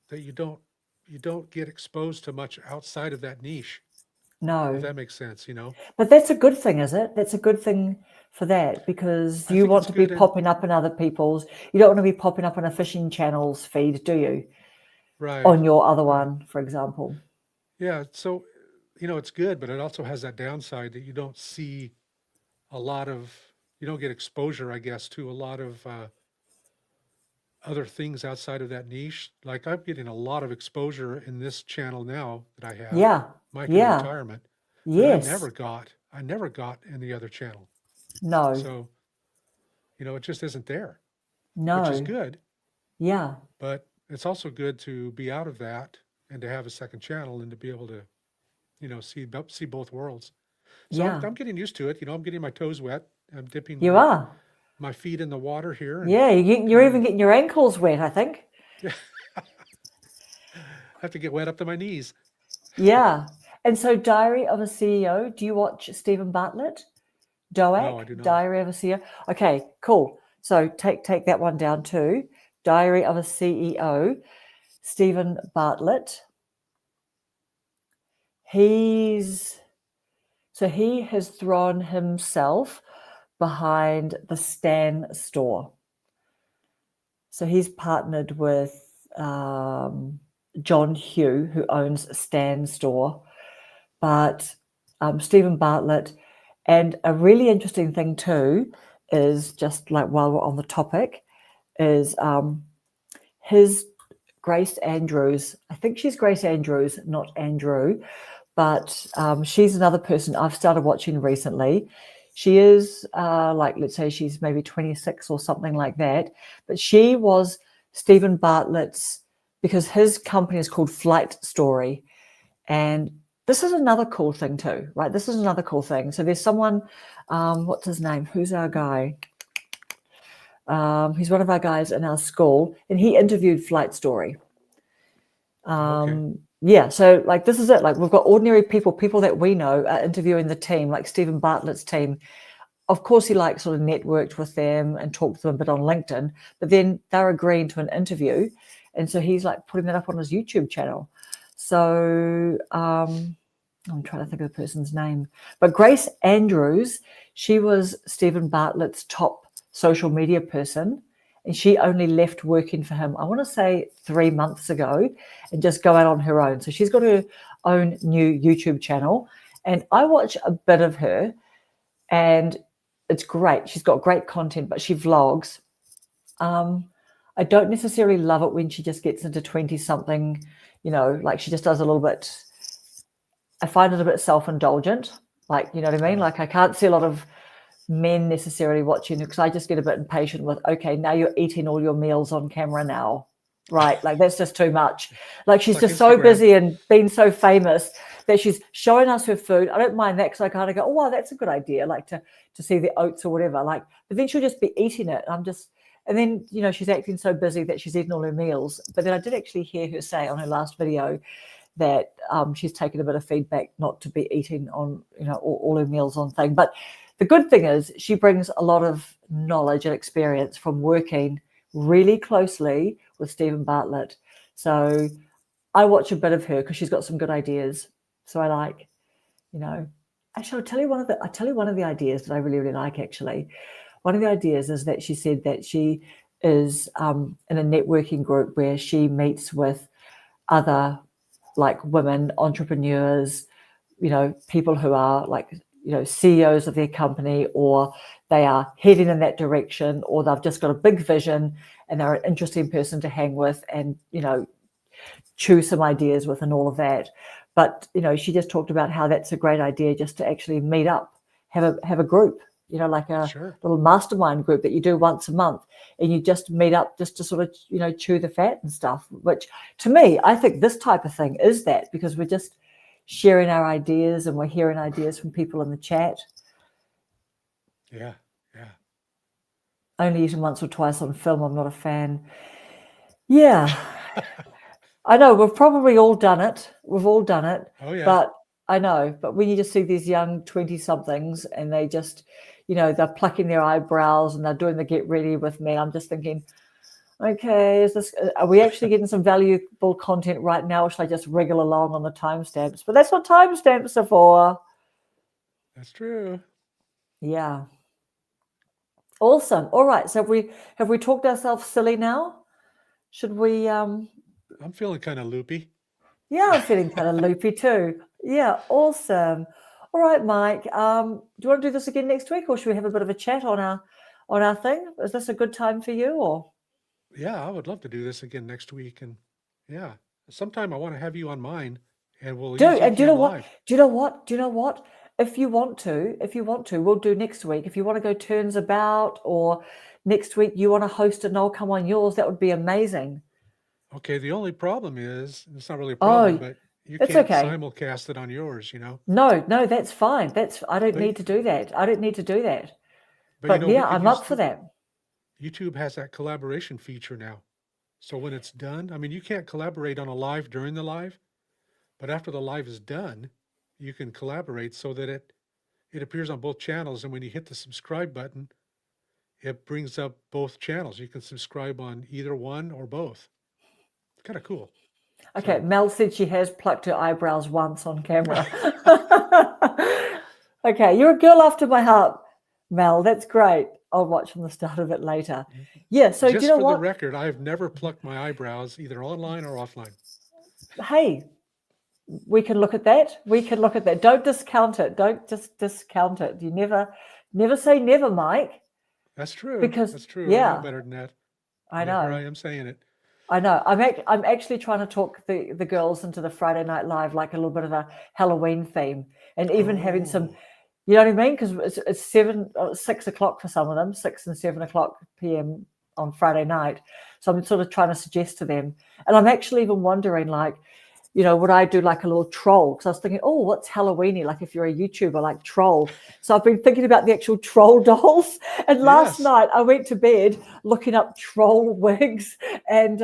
that you don't get exposed to much outside of that niche, if No, that makes sense. but that's a good thing, is it? That's a good thing for that because I you think want it's to be good. And popping up in other people's. You don't want to be popping up on a fishing channel's feed, do you? right, On your other right. one, for example. Yeah. So, it's good, but it also has that downside that you don't see a lot of, you don't get exposure, I guess, to a lot of other things outside of that niche. Like I'm getting a lot of exposure in this channel now that I have, Yeah, Mike in yeah, Retirement, that yes, I never got in the other channel. no, So, it just isn't there, which is no, good, yeah, but it's also good to be out of that and to have a second channel and to be able to, see both worlds. So I'm, yeah. I'm getting used to it. I'm getting my toes wet. I'm dipping You my are. my feet in the water here, and Yeah, you're even getting your ankles wet, I think. yeah, have to get wet up to my knees. Yeah. And so, Diary of a CEO, do you watch Stephen Bartlett? No, I do DOAC, not. Diary of a CEO. Okay, cool. So take that one down too. Diary of a CEO, Stephen Bartlett. He has thrown himself behind the Stan store. So he's partnered with John Hugh, who owns Stan store, but Stephen Bartlett. And a really interesting thing too is, just like while we're on the topic, is his Grace Andrews. I think she's Grace Andrews, not Andrew, but she's another person I've started watching recently. She is like, let's say she's maybe 26 or something like that, but she was Stephen Bartlett's, because his company is called Flight Story. And this is another cool thing too, right? This is another cool thing. So there's someone, what's his name? Who's our guy? He's one of our guys in our school, and he interviewed Flight Story. Okay, Yeah, so like this is it. Like we've got ordinary people that we know are interviewing the team, like Stephen Bartlett's team. Of course, he like sort of networked with them and talked to them a bit on LinkedIn, but then they're agreeing to an interview, and so he's like putting that up on his YouTube channel. So I'm trying to think of the person's name, but Grace Andrews, she was Stephen Bartlett's top social media person, and she only left working for him, I want to say 3 months ago, and just go out on her own. So she's got her own new YouTube channel, and I watch a bit of her, and it's great. She's got great content, but she vlogs. I don't necessarily love it when she just gets into 20 something, like she just does a little bit. I find it a bit self-indulgent, like, you know what I mean? right. Like I can't see a lot of men necessarily watching, because I just get a bit impatient with, okay, now you're eating all your meals on camera now, right? Like that's just too much. Like It's she's like just so Instagram. busy and been so famous that she's showing us her food. I don't mind that, because I kind of go, oh wow, that's a good idea, like to see the oats or whatever, like, but then she'll just be eating it, and then she's acting so busy that she's eating all her meals. But then I did actually hear her say on her last video that she's taken a bit of feedback not to be eating on all her meals on thing. But the good thing is she brings a lot of knowledge and experience from working really closely with Stephen Bartlett. So I watch a bit of her because she's got some good ideas. So I like, actually I'll tell you one of the ideas that I really, really like. Actually, one of the ideas is that she said that she is in a networking group where she meets with other like women entrepreneurs, people who are like, CEOs of their company, or they are heading in that direction, or they've just got a big vision and they're an interesting person to hang with and, choose some ideas with and all of that. But, she just talked about how that's a great idea, just to actually meet up, have a group, like a Sure. little mastermind group that you do once a month, and you just meet up just to sort of, chew the fat and stuff, which to me, I think this type of thing is that, because we're just sharing our ideas and we're hearing ideas from people in the chat. Yeah. Yeah. Only eaten once or twice on film, I'm not a fan. Yeah, I know, we've probably all done it. We've all done it. Oh yeah. But I know, but when you just see these young 20 somethings and they just, they're plucking their eyebrows and they're doing the get ready with me, I'm just thinking, okay, are we actually getting some valuable content right now, or should I just wriggle along on the timestamps? But that's what timestamps are for. That's true. Yeah. Awesome. All right. So have we talked ourselves silly now? Should we I'm feeling kind of loopy. Yeah, I'm feeling kind of loopy too. Yeah, awesome. All right, Mike. Do you want to do this again next week, or should we have a bit of a chat on our thing? Is this a good time for you, or Yeah, I would love to do this again next week. And yeah, sometime I want to have you on mine and we'll do? use your And do you know cam what? live. Do you know what? Do you know what? If you want to, we'll do next week. If you want to go turns about, or next week you want to host and I'll come on yours, that would be amazing. Okay, the only problem is, it's not really a problem, Oh, but you it's can't okay. simulcast it on yours, No, that's fine. I don't But need to do that. I don't need to do that. but But we yeah, could I'm use up for that. YouTube has that collaboration feature now. So when it's done, I mean, you can't collaborate on a live during the live, but after the live is done, you can collaborate so that it appears on both channels. And when you hit the subscribe button, it brings up both channels. You can subscribe on either one or both. It's kind of cool. Okay, So, Mel said she has plucked her eyebrows once on camera. Okay, you're a girl after my heart, Mel. That's great. I'll watch from the start of it later. Yeah, so do you just know for the what? record, I've never plucked my eyebrows either online or offline. Hey, we can look at that. We can look at that. Don't discount it. Don't just discount it. You never say never, Mike. That's true. Because That's true. I know yeah, better than that. I And yet here know. I am saying it. I know. I'm actually trying to talk the girls into the Friday Night Live, like a little bit of a Halloween theme, and even having some, Oh, you know what I mean? Because it's 6 o'clock for some of them, 6 and 7 o'clock p.m. on Friday night. So I'm sort of trying to suggest to them, and I'm actually even wondering, like, you know, would I do like a little troll? Because I was thinking, oh, what's Halloweeny? Like if you're a YouTuber, like troll. So I've been thinking about the actual troll dolls. And last yes. night I went to bed looking up troll wigs, and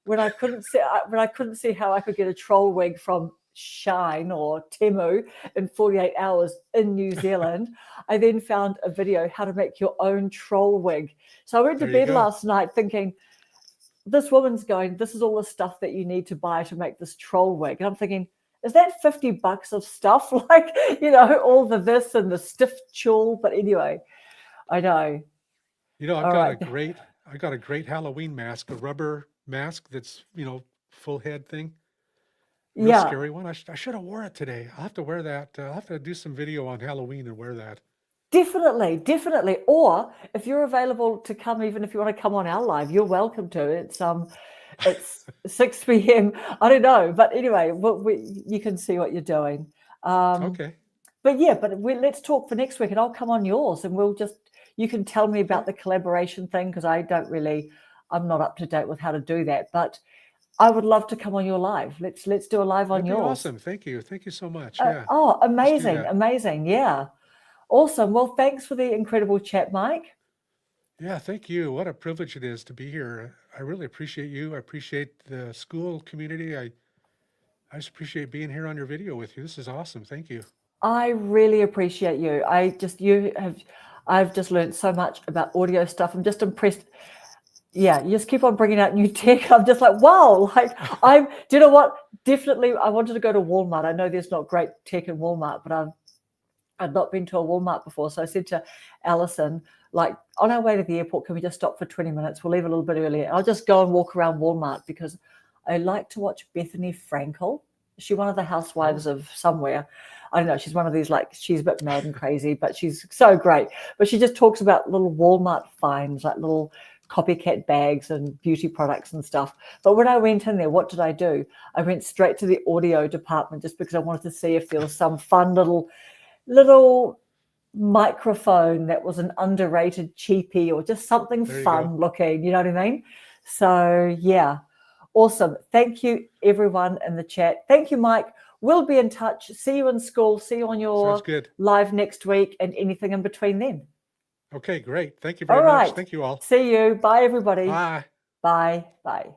when I couldn't see how I could get a troll wig from Shine or Temu in 48 hours in New Zealand, I then found a video how to make your own troll wig. So I went to There you bed go. last night thinking, this woman's going, this is all the stuff that you need to buy to make this troll wig. And I'm thinking, is that $50 of stuff? Like, you know, all the this and the stiff tulle. But anyway, I know. You know, All right. I got a great Halloween mask, a rubber mask that's, full head thing. Real Yeah, scary one. I should have wore it today. I'll have to wear that. I'll have to do some video on Halloween and wear that. definitely, definitely. Or if you're available to come, even if you want to come on our live, you're welcome to. It's 6 p.m. I don't know, but anyway, you can see what you're doing. Okay. But yeah, let's talk for next week, and I'll come on yours, and you can tell me about Okay. the collaboration thing, because I'm not up to date with how to do that, but I would love to come on your live. Let's do a live on That'd be yours. awesome. Thank you. Thank you so much. Yeah. Oh, Let's do amazing, that. amazing. Yeah. Awesome. Well, thanks for the incredible chat, Mike. Yeah, thank you. What a privilege it is to be here. I really appreciate you. I appreciate the school community. I just appreciate being here on your video with you. This is awesome. Thank you. I really appreciate you. I've just learned so much about audio stuff. I'm just impressed. Yeah, you just keep on bringing out new tech. I'm just like, wow, do you know what? Definitely, I wanted to go to Walmart. I know there's not great tech in Walmart, but I'd not been to a Walmart before. So I said to Alison, like, on our way to the airport, can we just stop for 20 minutes? We'll leave a little bit earlier. I'll just go and walk around Walmart, because I like to watch Bethany Frankel. Is she one of the housewives Oh, of somewhere? I don't know. She's one of these, like, she's a bit mad and crazy, but she's so great. But she just talks about little Walmart finds, like little copycat bags and beauty products and stuff. But when I went in there, what did I do? I went straight to the audio department, just because I wanted to see if there was some fun little microphone that was an underrated cheapie, or just something there you go. fun looking, you know what I mean? So yeah, awesome. Thank you everyone in the chat. Thank you, Mike. We'll be in touch. See you in school. See you on Sounds your good. live next week, and anything in between then. Okay, great. Thank you All very much. right. Thank you all. See you. Bye, everybody. Bye. Bye. Bye.